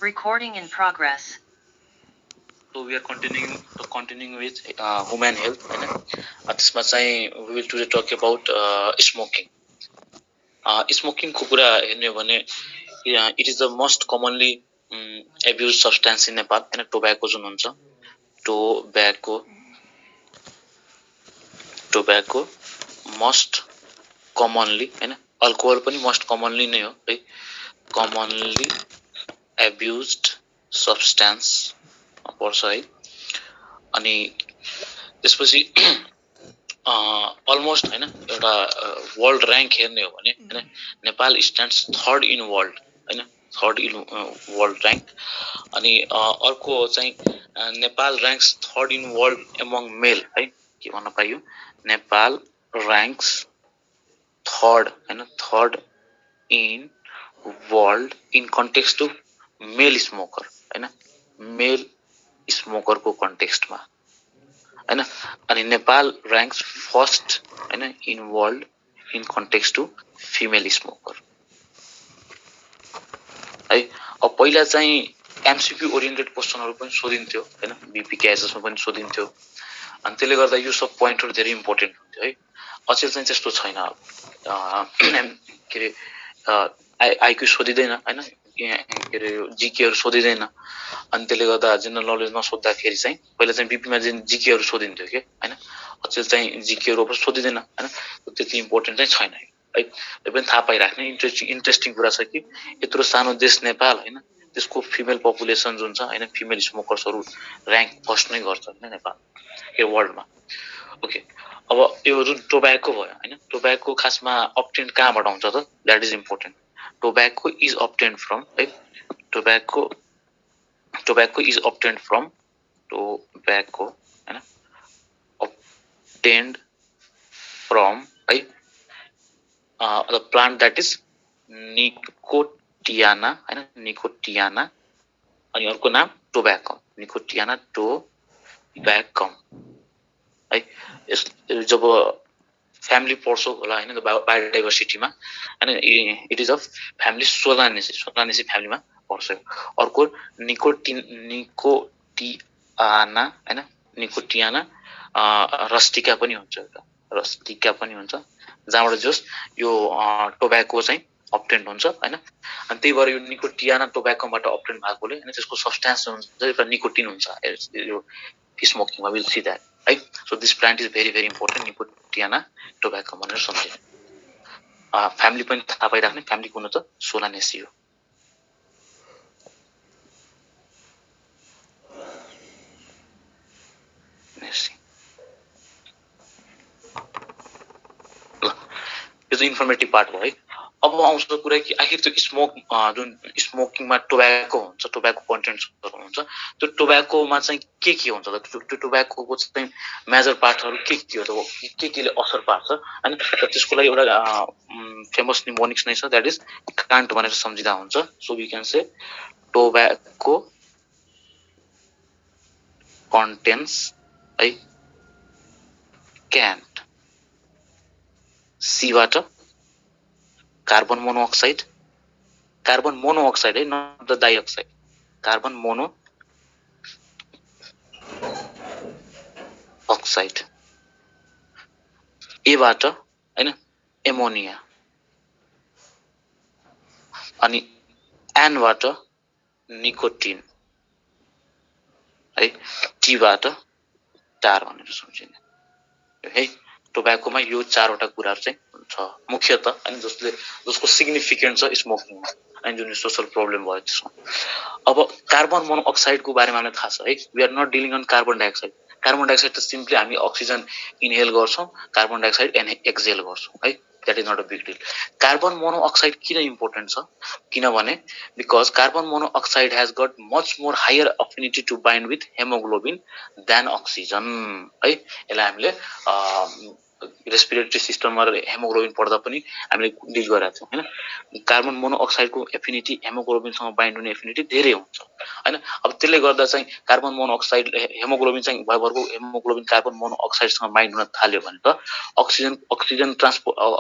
Recording in progress. So we are continuing with human health. त्यसमा चाहिँ we will today talk about smoking. Smoking को कुरा हेर्ने हो भने it is the most commonly abused substance in Nepal. Tobacco जुन हुन्छ tobacco most commonly alcohol पनि most commonly नै हो है commonly abused substance पर्छ है अनि त्यसपछि अलमोस्ट एउटा वर्ल्ड र्याङ्क हेर्ने हो भने Nepal stands third in world third in world rank अनि अर्को चाहिँ Nepal ranks third in world among male है के भन्न पाइयो Nepal ranks third third in world in context to male smoker male smoker को कन्टेक्स्ट में अनि Nepal ranks first in world in context to female smoker है अब पहिला चाहिँ एमसीक्यू ओरिएन्टेड क्वेशनहरु पनि सोधिन्थ्यो बीपी क्याएसएस मा पनि सोधिन्थ्यो अनि त्यसले गर्दा यो सब पोइन्टहरु धेरै इम्पोर्टेन्ट हुन्थ्यो है अचेल चाहिँ त्यस्तो छैन के रे आईक्यू सोधिदैन के रे जीकेहरु सोधिदैन अनि त्यसले गर्दा जनरल नलेज नसोध्दाखेरि चाहिँ पहिला चाहिँ बीपी मा जीकेहरु सोधिन्थ्यो के अचेल चाहिँ जीकेहरु पनि सोधिदैन त्यति इम्पोर्टेन्ट चाहिँ छैन है यो पनि थाहा पाइराख्ने इन्ट्रेस्टिङ कुरा छ कि यत्रो सानो देश नेपाल त्यसको फिमेल पपुलेसन जुन छ फिमेल स्मोकर्सहरु र्याङ्क फर्स्ट नै गर्छ नेपाल यो वर्ल्डमा ओके अब यो जुन टोब्याको भयो टोब्याको खासमा अब्टेन कहाँबाट हुन्छ त that is important tobacco is obtained from tobacco is obtained from obtained from the plant that is nicotiana nicotiana अनि अर्को नाम tobacco nicotiana tobacco है जब फ्यामिली पढ्छौ होला बायोडाइभर्सिटी मा it is of family Solanaceae फ्यामिलीमा पर्छ अर्को निकोटियाना रस्टिका पनि हुन्छ जहाँबाट जस यो टोब्याको चाहिँ अब्टेन्ड हुन्छ अनि त्यही भएर यो निकोटियाना टोब्याकोबाट अब्टेन्ड भएकोले त्यसको सब्स्टेन्स हुन्छ एउटा निकोटिन हुन्छ यो स्मोकिङमा विल सी दैट है so this plant is very very important Nicotiana tobacco भनेर सम्झिनु फ्यामिली पनि थाहा पाइराख्ने फ्यामिली कुन त सोलानेसी हो यो चाहिँ इन्फर्मेटिभ पार्ट हो है अब आउँछ कुरा कि आखिर त्यो जुन स्मोकिङमा टोब्याको हुन्छ टोब्याको कन्टेन्ट्सहरु हुन्छ त्यो टोब्याकोमा चाहिँ के हुन्छ त त्यो टोब्याकोको चाहिँ मेजर पार्टहरु के हो त केले असर पार्छ हैन त्यसको लागि एउटा फेमस निमोनिक्स नै छ दैट इज कान्ट भनेर सम्झिदा हुन्छ so we can say tobacco contents है क्यान्ट सी बाट कार्बन मोनोअक्साइड है not the dioxide carbon monoxide ए बाट एमोनिया अनि एन बाट निकोटिन है टी बाट टार भनेर सम्झिने है टोब्याकोमा यो चारवटा कुराहरु चाहिँ छ मुख्यतः अनि जसको सिग्निफिकेन्ट छ स्मोकिङमा अनि जुन सोशल प्रब्लम भयो त्यसमा अब कार्बन मोनोअक्साइड को बारेमा हामीलाई थाहा छ है we are not dealing on carbon dioxide त सिम्पली हामी अक्सिजन इनहेल गर्छौं कार्बन डाइअक्साइड एक्सहेल गर्छौं है that is not a big deal carbon monoxide किन इम्पोर्टेन्ट छ किनभने because carbon monoxide has got much more higher affinity to bind with haemoglobin than oxygen है यसलाई हामीले रेस्पिरेटरी सिस्टममा हेमोग्लोबिन पढ्दा पनि हामीले डिल गरेका छौँ हैन। कार्बन मोनोअक्साइडको एफिनिटी हेमोग्लोबिनसँग बाइन्ड हुने एफिनिटी धेरै हुन्छ हैन। अब त्यसले गर्दा चाहिँ कार्बन मोनोअक्साइड हेमोग्लोबिन चाहिँ भरको हेमोग्लोबिन कार्बन मोनोअक्साइडसँग बाइन्ड हुन थाल्यो भने त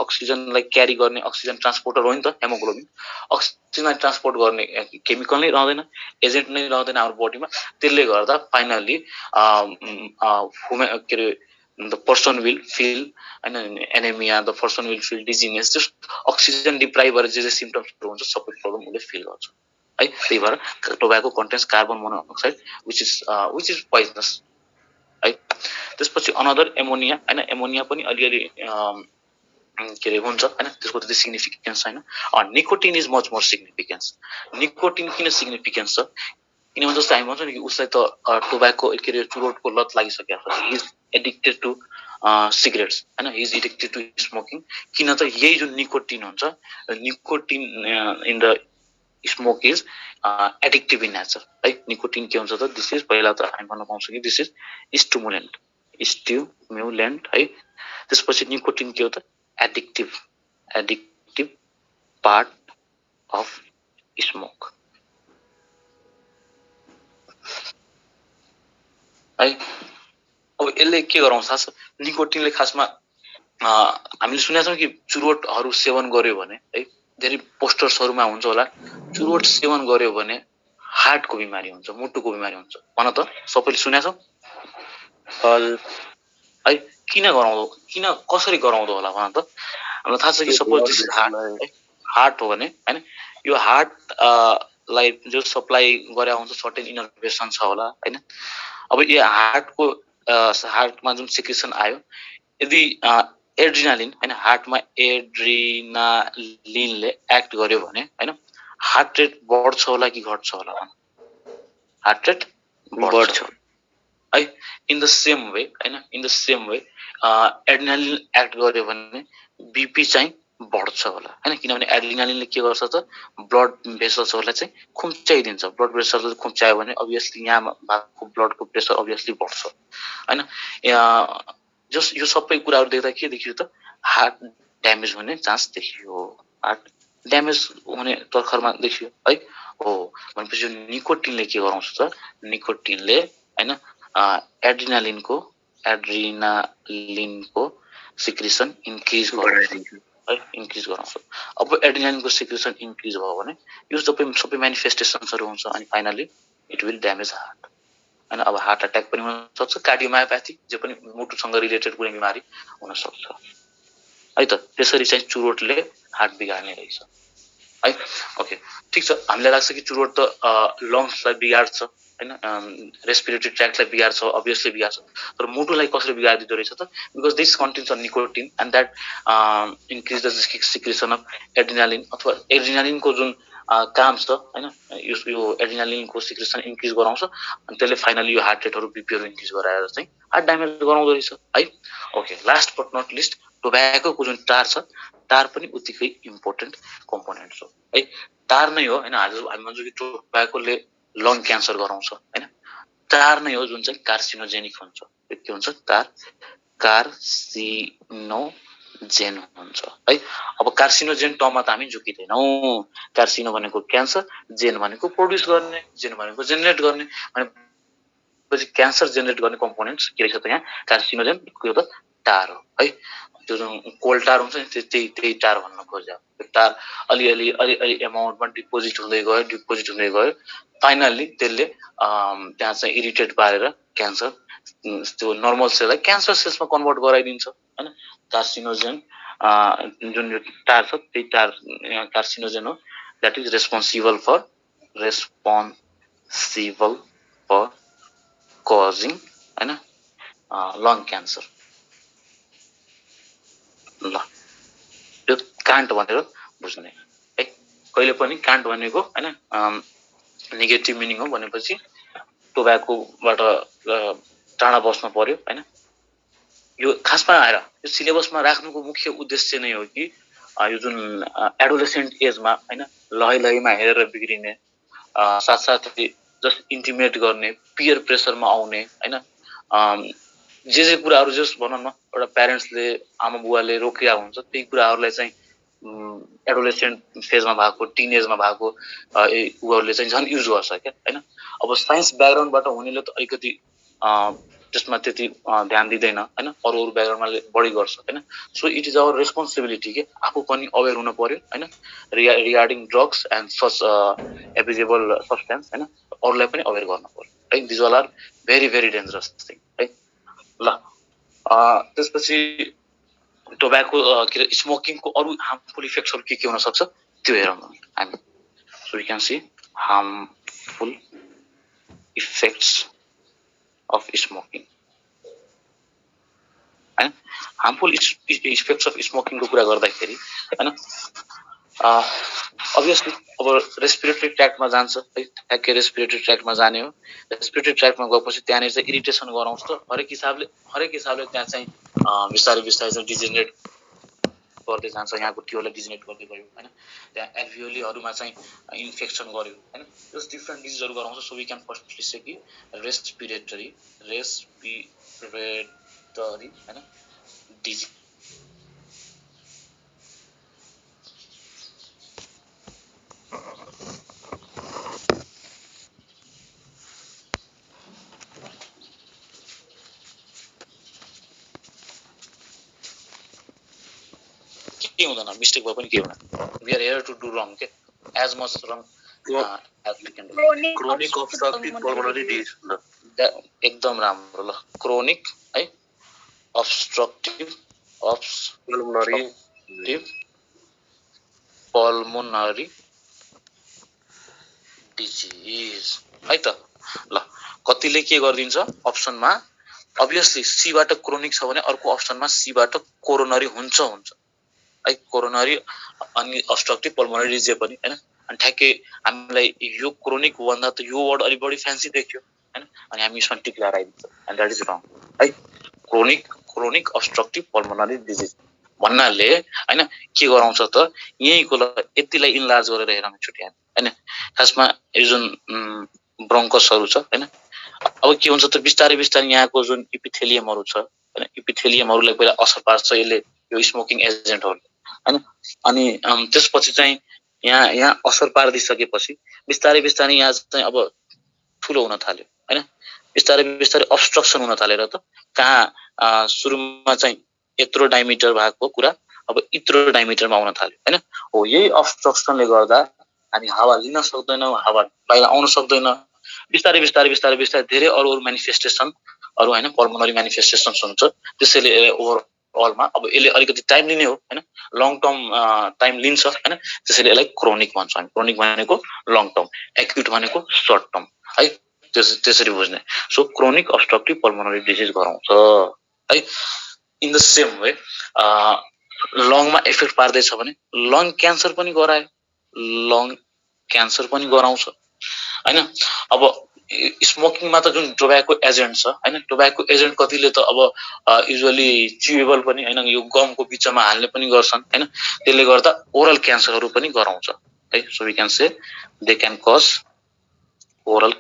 अक्सिजनलाई क्यारी गर्ने अक्सिजन ट्रान्सपोर्टर हो नि त हेमोग्लोबिन। अक्सिजनलाई ट्रान्सपोर्ट गर्ने केमिकल नै रहँदैन, एजेन्ट नै रहँदैन हाम्रो बडीमा। त्यसले गर्दा फाइनल्ली के अरे the person will feel anemia, the person will feel dizziness, just oxygen deprived भएर जे सिम्पटम्सहरु हुन्छ सबै प्रब्लम उसले फिल गर्छ है। त्यही भएर tobacco contents carbon monoxide which is poisonous है। त्यसपछि अनदर एमोनिया हैन। एमोनिया पनि अलिअलि के रे हुन्छ हैन, त्यसको त्यति सिग्निफिकेन्स छैन। Nicotine is much more significance. Nicotine किन सिग्निफिकेन्स छ किनभने जस्तो हामी भन्छौँ नि कि उसलाई त टोब्याको के अरे चुरोटको लत लागिसकेको छ, he is addicted to cigarettes हैन, he is addicted to smoking. किन त यही जुन निकोटिन हुन्छ, nicotine in the smoke is addictive in nature है। निकोटिन के हुन्छ त दिस इज पहिला त हामी भन्न पाउँछौँ कि दिस इज स्टिमुलेन्ट है। त्यसपछि निकोटिन के हो त एडिक्टिभ पार्ट अफ स्मोक है। अब यसले के गराउँछ निकोटिनले खासमा हामीले सुनेका छौँ कि चुरोटहरू सेवन गर्यो भने है, धेरै पोस्टर्सहरूमा हुन्छ होला, चुरोट सेवन गर्यो भने हार्टको बिमारी हुन्छ, मुटुको बिमारी हुन्छ। भन त सबैले सुनेका छौ है। किन कसरी गराउँदो होला भन त। हामीलाई थाहा छ कि सपोज दिस इज हार्ट हो भने हैन, यो हार्ट लाई जो सप्लाई गरे हुन्छ सर्टेन इनर भेसन छ होला हैन। अब यो हार्टमा जुन सिक्रेसन आयो, यदि एड्रिनालिन हैन, हार्टमा एड्रिनालिनले एक्ट गर्यो भने हैन, हार्ट रेट बढ्छ होला कि घट्छ होला? हार्ट रेट बढ्छ है। इन द सेम वे हैन, in the same way adrenaline act गर्यो भने बीपी चाहिँ बढ्छ होला हैन। किनभने एड्रिनालिनले के गर्छ त ब्लड भेसल्सहरूलाई चाहिँ खुम्चाइदिन्छ। ब्लड प्रेसरले खुम्चायो भने अभियसली यहाँ भएको ब्लडको प्रेसर अभियसली बढ्छ हैन। यो सबै कुराहरू देख्दा के देखियो त हार्ट ड्यामेज हुने चान्स देखियो, हार्ट ड्यामेज हुने तर्खरमा देखियो है। हो भनेपछि निकोटिनले के गराउँछ त निकोटिनले हैन एड्रिनालिनको सिक्रेसन इन्क्रिज गराउँछ है, इन्क्रिज गराउँछ। अब एड्रिनालिनको सिक्रेसन इन्क्रिज भयो भने यो सबै म्यानिफेस्टेसन्सहरू हुन्छ अनि finally it will damage heart हैन। अब हार्ट अट्याक पनि हुन सक्छ, कार्डियोमायोप्याथी जे पनि मुटुसँग रिलेटेड कुनै बिमारी हुन सक्छ है त। त्यसरी चाहिँ चुरोटले हार्ट बिगार्ने रहेछ है। ओके ठीक छ। हामीलाई लाग्छ कि चुरोट त लङ्सलाई बिगार्छ हैन, रेस्पिरेटरी ट्र्याक्टलाई बिगार्छ, अभियसली बिगार्छ, तर मुटुलाई कसरी बिगारिदिँदो रहेछ त because this contents a nicotine and that increase the secretion of adrenaline. अथवा एड्रिनालिनको जुन काम छ हैन, यो एड्रिनालिनको सिक्रेसन इन्क्रिज गराउँछ अनि त्यसले फाइनली यो हार्ट रेटहरू बीपीहरू इन्क्रिज गराएर चाहिँ हार्ट ड्यामेज गराउँदो रहेछ है। Okay last but not least टोब्याकोको जुन टार छ, टार पनि उत्तिकै इम्पोर्टेन्ट कम्पोनेन्ट हो है। टार नै हो हैन, हामी भन्छौँ कि टोब्याकोले लङ क्यान्सर गराउँछ हैन। टार नै हो जुन चाहिँ कार्सिनोजेनिक हुन्छ। के हुन्छ टार कार्सिनोजेन हुन्छ है। अब कार्सिनोजेन टर्ममा त हामी झुकिँदैनौँ। कार्सिनो भनेको क्यान्सर, जेन भनेको प्रोड्युस गर्ने, जेन भनेको जेनेरेट गर्ने, भनेपछि क्यान्सर जेनेरेट गर्ने कम्पोनेन्ट्स के रहेछ त यहाँ कार्सिनोजेन के हो त टार हो है। त्यो जुन कोल्ड टार हुन्छ नि त्यही टार भन्न खोज्यो। त्यो टार अलिअलि एमाउन्टमा डिपोजिट हुँदै गयो फाइनल्ली त्यसले त्यहाँ चाहिँ इरिटेट पारेर क्यान्सर त्यो नर्मल सेललाई क्यान्सर सेल्समा कन्भर्ट गराइदिन्छ हैन। कार्सिनोजेन जुन यो टार छ त्यही टार कार्सिनोजेन हो that is responsible for causing हैन लङ क्यान्सर। ल यो कान्ट भनेर बुझ्ने है। कहिले पनि कान्ट भनेको हैन नेगेटिभ मिनिङ हो भनेपछि टोब्याकोबाट टाढा बस्नु पर्यो हैन। यो खासमा आएर यो सिलेबसमा राख्नुको मुख्य उद्देश्य नै हो कि यो जुन एडोलेसेन्ट एजमा हैन लहैमा हेरेर बिग्रिने, साथसाथै जस्ट इन्टिमेट गर्ने, पियर प्रेसरमा आउने हैन, जे कुराहरू जस भनौँ न एउटा प्यारेन्ट्सले आमा बुवाले रोकिया हुन्छ त्यही कुराहरूलाई चाहिँ एडोलेसेन्ट फेजमा भएको टिनेजमा भएको उहरूले चाहिँ झन् युज गर्छ क्या हैन। अब साइन्स ब्याकग्राउन्डबाट हुनेले त अलिकति त्यसमा त्यति ध्यान दिँदैन हैन, अरू ब्याकग्राउन्डमा बढी गर्छ हैन। So it is our responsibility के आफू पनि अवेर हुन पर्यो हैन regarding drugs and such abusable substance हैन, अरूलाई पनि अवेर गर्न पर्यो है। These all are very very dangerous thing है। ल त्यसपछि टोब्याको के अरे स्मोकिङको अरू हार्मफुल इफेक्ट्सहरू के हुन सक्छ त्यो हेरौँ हामी। So we can see harmful effects of smoking हैन। हार्मफुल इफेक्ट्स अफ स्मोकिङको कुरा गर्दाखेरि हैन अभियसली अब रेस्पिरेटरी ट्र्याक्टमा जान्छ है, ठ्याक्कै रेस्पिरेटरी ट्र्याक्टमा जाने हो। रेस्पिरेटरी ट्र्याक्टमा गएपछि त्यहाँनिर चाहिँ इरिटेसन गराउँछ त हरेक हिसाबले त्यहाँ चाहिँ बिस्तारै चाहिँ डिजेनेरेट गर्दै जान्छ, यहाँको ट्युबलाई डिजेनेरेट गर्दै गयो हैन। त्यहाँ एल्भियोलीहरूमा चाहिँ इन्फेक्सन गर्यो हैन, जस डिफ्रेन्ट डिजिजहरू गराउँछ। सो वी क्यान फर्स्टली से कि रेस्पिरेटरी हैन डिजिज के हुँदैन, मिस्टेक भए पनि के हुँदैन। We are here to do wrong के as much wrong as we can do. Chronic obstructive pulmonary disease एकदम राम्रो। ल क्रोनिक है अब्स्ट्रक्टिभ पल्मोनरी डिजिज है त। ल कतिले के गरिदिन्छ अप्सनमा अभियसली सीबाट क्रोनिक छ भने अर्को अप्सनमा सीबाट कोरोनरी हुन्छ है, कोरोनरी अनि अब्स्ट्रक्टिभ पल्मोनरी डिजिज पनि हैन। अनि ठ्याक्कै हामीलाई यो क्रोनिक भन्दा त यो वर्ड अलि बढी फ्यान्सी देख्यो हैन, अनि हामी यसमा टिक लगाइदिन्छ एन्ड द्याट इज रङ है। क्रोनिक अब्स्ट्रक्टिभ पल्मोनरी डिजिज भन्नाले हैन के गराउँछ त यहीँको यतिलाई इन्लार्ज गरेर हेरौँ छुट्याए हैन। खासमा यो जुन ब्रोङ्कसहरू छ हैन, अब के हुन्छ त बिस्तारै यहाँको जुन इपिथेलियमहरू छ हैन, इपिथेलियमहरूलाई पहिला असर पार्छ यसले यो स्मोकिङ एजेन्टहरूले हैन। अनि त्यसपछि चाहिँ यहाँ असर पारिदिसकेपछि बिस्तारै यहाँ चाहिँ अब ठुलो हुन थाल्यो हैन, बिस्तारै अब्स्ट्रक्सन हुन थालेर त कहाँ सुरुमा चाहिँ यत्रो डायमिटर भएको कुरा अब यत्रो डायमिटरमा आउन थाल्यो हैन। हो यही अब्स्ट्रक्सनले गर्दा हामी हावा लिन सक्दैनौँ, हावा बाहिर आउन सक्दैन। बिस्तारै धेरै अरू म्यानिफेस्टेसन अरू हैन पल्मोनरी म्यानिफेस्टेसन्स हुन्छ। त्यसैले ओभरअलमा अब यसले अलिकति टाइम लिने हो हैन, लङ टर्म टाइम लिन्छ हैन। त्यसैले यसलाई क्रोनिक भन्छौँ हामी। क्रोनिक भनेको लङ टर्म, एक्युट भनेको सर्ट टर्म है, त्यसरी बुझ्ने। So chronic obstructive pulmonary disease गराउँछ है। इन द सेम वे लङमा इफेक्ट पार्दैछ भने लङ क्यान्सर पनि गरायो, लङ क्यान्सर पनि गराउँछ हैन। अब स्मोकिङमा त जुन टोब्याको एजेन्ट छ हैन, टोब्याको एजेन्ट कतिले त अब युजुअली च्युएबल पनि हैन, यो गमको बिचमा हाल्ने पनि गर्छन् हैन। त्यसले गर्दा ओरल क्यान्सरहरू पनि गराउँछ है। So we can say they can cause oral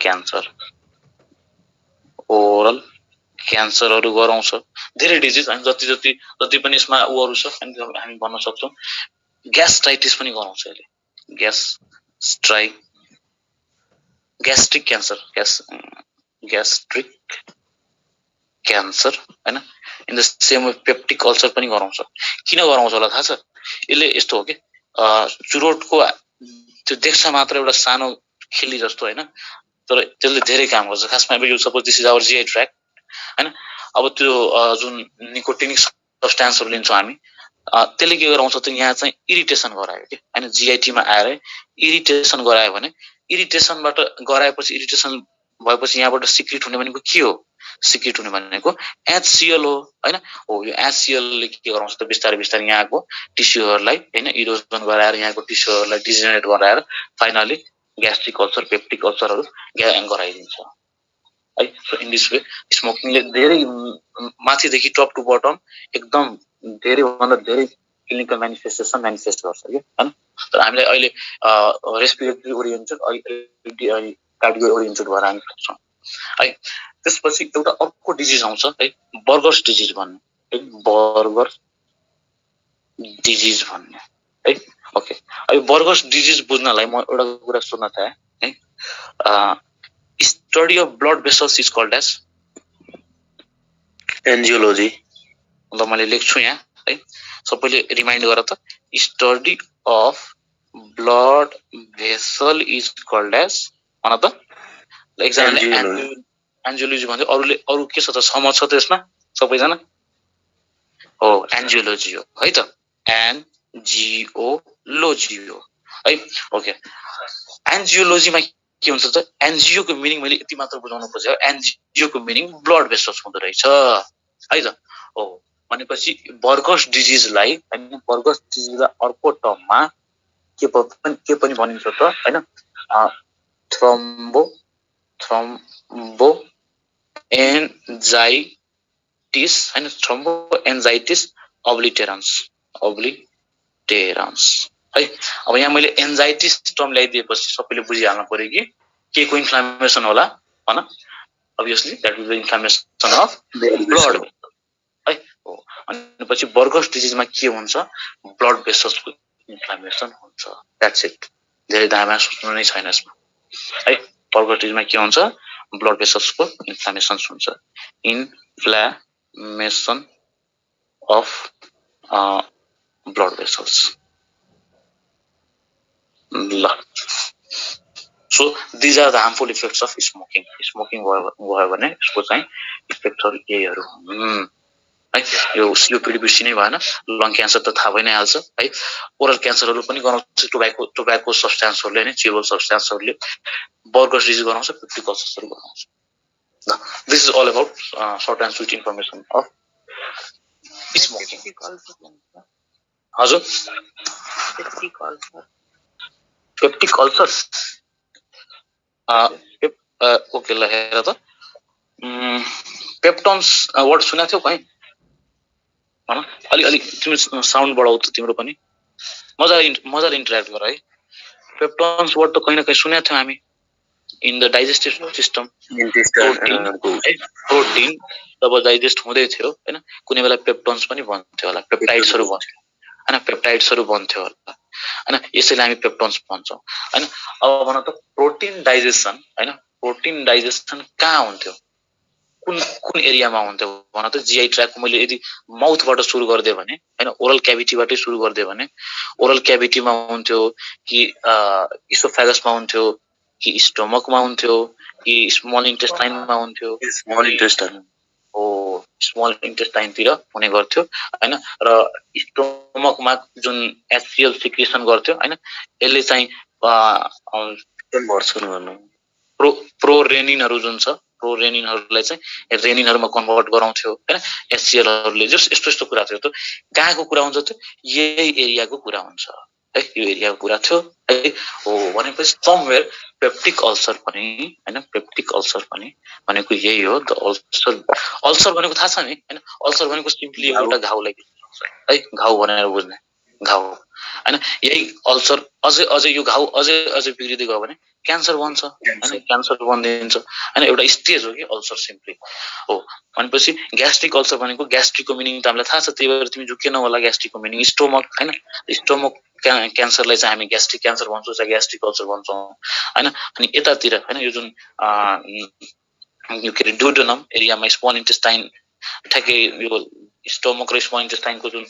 क्यान्सरहरू गराउँछ। धेरै डिजिज हैन, जति पनि यसमा उहरू छ हामी भन्न सक्छौँ। ग्यास्ट्राइटिस पनि गराउँछ यसले, ग्यास्ट्रिक क्यान्सर हैन। In the same way peptic ulcer पनि गराउँछ। किन गराउँछ होला थाहा छ? यसले यस्तो हो कि चुरोटको त्यो देख्छ मात्र एउटा सानो खिली जस्तो हैन, तर त्यसले धेरै काम गर्छ। खासमा अब यो suppose this is our GI tract हैन, अब त्यो जुन निकोटिनिक सब्सटेन्सहरू लिन्छौँ हामी, त्यसले के गराउँछ त यहाँ चाहिँ इरिटेसन गरायो कि हैन। जीआईटीमा आएर इरिटेसन गरायो भने इरिटेसनबाट गराएपछि इरिटेसन भएपछि यहाँबाट सिक्रिट हुने भनेको के हो? सिक्रिट हुने भनेको HCl हो हैन। हो यो HClले के गराउँछ त बिस्तारै यहाँको टिस्युहरूलाई हैन इरोजन गराएर यहाँको टिस्युहरूलाई डिजेनेरेट गराएर फाइनली ग्यास्ट्रिक अल्सर पेप्टिक अल्सरहरू गराइदिन्छ है। सो इन दिस वे स्मोकिङले धेरै माथिदेखि टप टु बटम एकदम धेरैभन्दा धेरै क्लिनिकल म्यानिफेस्टेसन म्यानिफेस्ट गर्छ कि हैन। तर हामीले अहिले रेस्पिरेटरी ओरिएन्टेड कार्डियो ओरिएन्टेड भएर हामी सक्छौँ है। त्यसपछि एउटा अर्को डिजिज आउँछ है, बर्गर्स डिजिज भन्ने है, बर्गर डिजिज भन्ने है। ओके, अब बर्गर्स डिजिज बुझ्नलाई म एउटा कुरा सोध्न चाहे है, study of blood vessels is called as angiology. ल मैले लेख्छु यहाँ है, सबैले रिमाइन्ड गर त, study of blood vessel is called as भन त। एकजनाले एन्जियोलोजी भन्छ, अरूले अरू के छ त, समझ छ त यसमा सबैजना? हो, एन्जियोलोजी हो है त, एनजिओलोजी हो है। ओके, एन्जियोलोजीमा के हुन्छ त, एनजिओको मिनिङ मैले यति मात्र बुझाउनु खोजेँ, एनजिओको मिनिङ ब्लड भेसल्स हुँदो रहेछ है त। हो, भनेपछि बर्गर्स डिजिजलाई हैन, बर्गर्स डिजिजलाई अर्को टर्ममा के पनि भनिन्छ त हैन, थ्रोम्बो एन्जाइटिस हैन, थ्रोम्बो एन्जाइटिस अब्लिटेरन्स है। अब यहाँ मैले एन्जाइटिस टर्म ल्याइदिएपछि सबैले बुझिहाल्नु पर्यो कि के को इन्फ्लामेसन होला भन। obviously that is the inflammation of blood है। हो, अनि पछि बर्गर्स डिजिजमा के हुन्छ, ब्लड भेसल्सको इन्फ्लामेसन हुन्छ, द्याट्स इट। धेरै दामा सोच्नु नै छैन यसमा है। बर्गर्स डिजिजमा के हुन्छ, ब्लड भेसल्सको इन्फ्लामेसन हुन्छ, इन्फ्लामेसन अफ ब्लड भेसल्स। ल, so these are the harmful effects of smoking. Smoking भयो भने यसको चाहिँ इफेक्टहरु केहीहरु हुन् है। यो सिओपीडी बिर्सिनै भएन, लङ क्यान्सर त थाहा भइ नै हाल्छ है। ओरल क्यान्सरहरु पनि गराउँछ टोब्याको सब्स्टान्सहरुले नै, च्युबल सब्स्टान्सहरुले। बर्गर्स डिजिज गराउँछ, पेप्टिक अल्सर्सहरु गराउँछ। This is all about short and sweet information of smoking. हजुर, पेप्टिक अल्सर ओके, ल हेर त, पेप्टन्स वर्ड सुनेको थियौ कहीँ भन? अलि तिम्रो साउन्ड बढाउ त, तिम्रो पनि मजाले इन्टरेक्ट गर है। पेप्टन्स वर्ड त कहीँ न कहीँ सुनेको थियौ हामी, in the digestive system. Protein जब डाइजेस्ट हुँदै थियो हैन, कुनै बेला पेप्टन्स पनि भन्थ्यो होला, पेप्टाइड्सहरु भन्थ्यो हैन, पेप्टाइड्सहरु भन्थ्यो होला हैन, यसैले हामी पेप्टन्स भन्छौं हैन। अब भन त, प्रोटिन डाइजेसन हैन, प्रोटिन डाइजेसन कहाँ हुन्थ्यो, कुन एरियामा हुन्थ्यो भन त? जीआई ट्र्याक मैले यदि माउथबाट सुरु गर्दै भने हैन, ओरल क्याभिटीबाटै सुरु गर्दै भने, ओरल क्याभिटीमा हुन्थ्यो कि इसोफेगसमा हुन्थ्यो कि स्टोमकमा हुन्थ्यो कि स्मल इन्टेस्टाइनमा हुन्थ्यो? स्मल इन्टेस्टाइन हो, स्मल इन्टेस्टाइनतिर हुने गर्थ्यो हैन। र स्टोमकमा जुन एचसीएल सिक्रेसन गर्थ्यो हैन, यसले चाहिँ कन्भर्सन गर्नु, प्रोरेनिनहरु जुन छ, प्रोरेनिनहरुलाई चाहिँ रेनिनहरुमा कन्भर्ट गराउँथ्यो हैन, एचसीएलहरुले। जस यस्तो कुरा थियो। त कहाँको कुरा हुन्छ त? यही एरियाको कुरा हुन्छ है, यो एरियाको कुरा थियो है। हो, भनेपछि समवेयर पेप्टिक अल्सर पनि हैन, पेप्टिक अल्सर पनि भनेको यही हो। द अल्सर भनेको थाहा छ नि हैन, अल्सर भनेको सिम्पली एउटा घाउलाई है, घाउ भनेर बुझ्ने, घाउ हैन। यही अल्सर अझै यो घाउ अझै बिग्रिदै गयो भने क्यान्सर बन्छ हैन, क्यान्सर बनिदिन्छ हैन। एउटा स्टेज हो कि अल्सर सिम्पली। हो, भनेपछि ग्यास्ट्रिक अल्सर भनेको, ग्यास्ट्रिकको मिनिङ त हामीलाई थाहा छ, त्यही भएर तिमी झुकेन होला, ग्यास्ट्रिकको मिनिङ स्टोमक हैन। स्टोमक क्यान्सरलाई चाहिँ हामी ग्यास्ट्रिक क्यान्सर भन्छौँ, चाहिँ ग्यास्ट्रिक अल्सर भन्छौँ हैन। अनि यतातिर हैन, यो जुन यो के अरे ड्युडेनम एरियामा स्मल इन्टेस्टाइन, ठ्याक्कै यो स्टोमक र स्मल इन्टेस्टाइनको जुन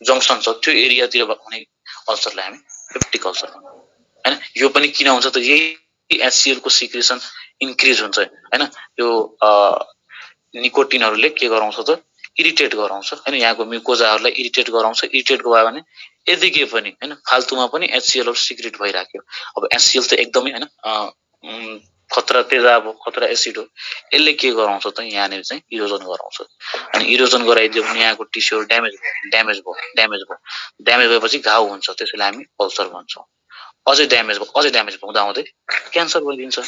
जङ्सन छ, त्यो एरियातिर हुने अल्सरलाई हामी पेप्टिक अल्सर भन्छौँ हैन। यो पनि किन हुन्छ त? यही एचसीएल को सिक्रेसन इन्क्रिज हुन्छ हैन। यो निकोटिनहरुले के गराउँछ त? इरिटेट गराउँछ हैन, यहाँको म्युकोजाहरुलाई इरिटेट गराउँछ। इरिटेट गयो भने यतिकै पनि हैन, फाल्तुमा पनि एचसीएलहरु सिक्रेट भइराख्यो। अब एचसीएल त एकदमै हैन खतरा तेजाब हो, खतरा एसिड हो। यसले के गराउँछ त? यहाँनिर चाहिँ इरोजन गराउँछ। अनि इरोजन गराइदियो भने यहाँको टिस्युहरु ड्यामेज भएपछि घाउ हुन्छ, त्यसैले हामी अल्सर भन्छौँ। अझै ड्यामेज हुँदै क्यान्सर भइदिन्छ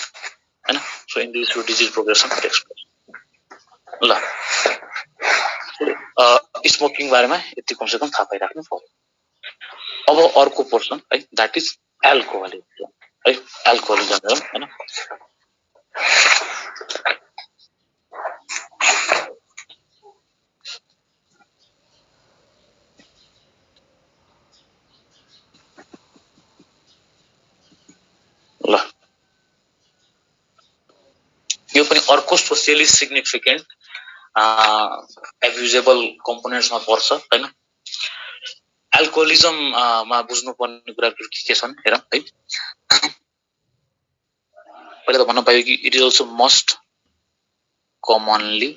हैन। So in this disease progression takes place. ल, स्मोकिङ बारेमा यति कमसे कम थाहा पाइराख्नु पर्यो। अब अर्को पोर्सन है, द्याट इज एल्कोहलिजम है, एल्कोहलिजम हैन। ल यो पनि अर्को सोसियली सिग्निफिकेन्ट एब्युजेबल कम्पोनेन्ट्समा पर्छ हैन। एल्कोहोलिजम मा बुझ्नुपर्ने कुराहरु के छन् हेरौँ है। पहिला त भन्न पाइयो कि it is also most commonly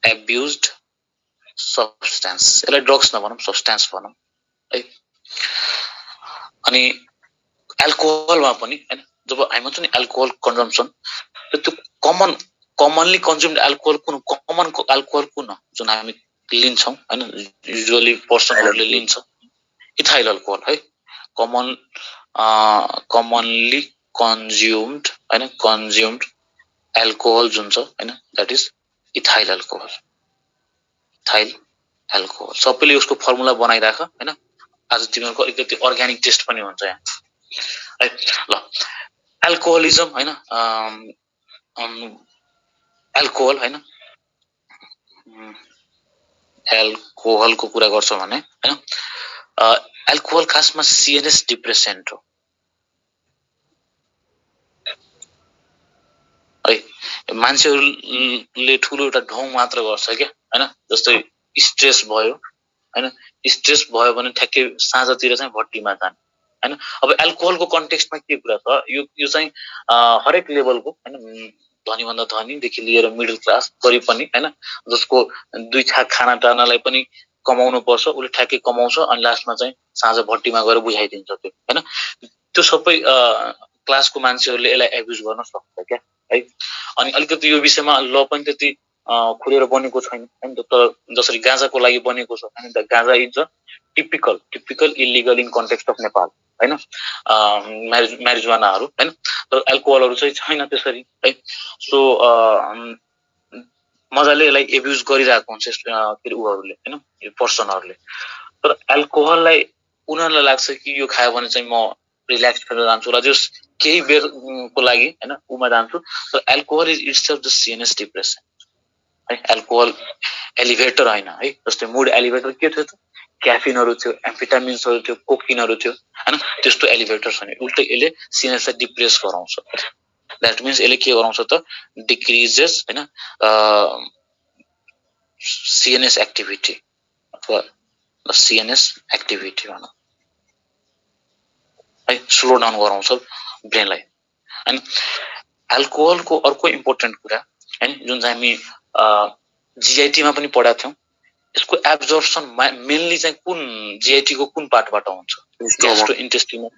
abused substance. यसलाई ड्रग्स नभनौँ, सब्स्टेन्स भनौँ है। अनि एल्कोहलमा पनि हैन, जब हामी भन्छौँ नि एल्कोहल कन्जम्पसन, त्यो कमनली कन्ज्युम्ड एल्कोहल कुन, कमन एल्कोहल कुन जुन हामी लिन्छौँ हैन, युजुअली पर्सनहरुले लिन्छ, इथाइल अल्कोहल है। कमनली कन्ज्युम्ड एल्कोहल जुन छ हैन, दैट इज इथाइल अल्कोहल। सबैले उसको फर्मुला बनाइराख हैन। आज तिमीहरुको अलिकति अर्ग्यानिक टेस्ट पनि हुन्छ यहाँ है। ल एल्कोहोलिजम हैन, एल्कोहल हैन, एल्कोहलको कुरा गर्छौं भने हैन, एल्कोहल खासमा सीएनएस डिप्रेसेन्ट हो है। मान्छेहरुले ठुलो एउटा ढोङ मात्र गर्छ क्या हैन। जस्तै स्ट्रेस भयो हैन, स्ट्रेस भयो भने ठ्याक्कै साँझतिर चाहिँ भट्टीमा जाने हैन। अब एल्कोहलको कन्टेक्स्टमा के कुरा छ, यो चाहिँ हरेक लेभलको हैन, धनी भन्दा धनीदेखि लिएर मिडल क्लास गरी पनि हैन, जसको दुई छाक खाना टार्नलाई पनि कमाउनु पर्छ, उले ठ्याक्कै कमाउँछ अनि लास्टमा चाहिँ साँझ भट्टीमा गएर बुझाइदिन्छ त्यो हैन। त्यो सबै क्लासको मान्छेहरुले यसलाई एब्युज गर्न सक्छ क्या है। अनि अलिकति यो विषयमा ल पनि त्यति खुलेर बनेको छैन हैन। तर जसरी गाँजाको लागि बनेको छ हैन, द गाँजा is a typical illegal in context of Nepal हैन, म्यारिजुआनाहरु हैन। तर एल्कोहलहरु चाहिँ छैन त्यसरी है। सो मजाले यसलाई एब्युज गरिरहेको हुन्छ फेरि उहरुले हैन, यो पर्सनहरुले। तर एल्कोहललाई उनीहरुलाई लाग्छ कि यो खायो भने चाहिँ म रिल्याक्स भएर जान्छु र जस केही बेरको लागि हैन उमा जान्छु। तर alcohol is itself the CNS depressant है। एल्कोहल एलिभेटर हैन है। जस्तै मुड एलिभेटर के थियो त, क्याफिनहरु थियो, एम्फिटामिन्सहरु थियो, कोकिनहरु थियो हैन। त्यस्तो एलिभेटर छैन, उल्टै यसले सीएनएसलाई डिप्रेस गराउँछ। दैट मिन्स यसले के गराउँछ त, डिक्रिजेस हैन सीएनएस एक्टिभिटी अथवा सीएनएस एक्टिभिटी भनौँ है, स्लो डाउन गराउँछ ब्रेनलाई हैन। एल्कोहलको अर्को इम्पोर्टेन्ट कुरा हैन, जुन चाहिँ हामी जीआईटी मा पनि पढाएको थियौं, यसको एब्जर्प्सन मेनली चाहिँ कुन जीआईटी को कुन पार्टबाट हुन्छ, ग्यास्ट्रोइन्टेस्टिनल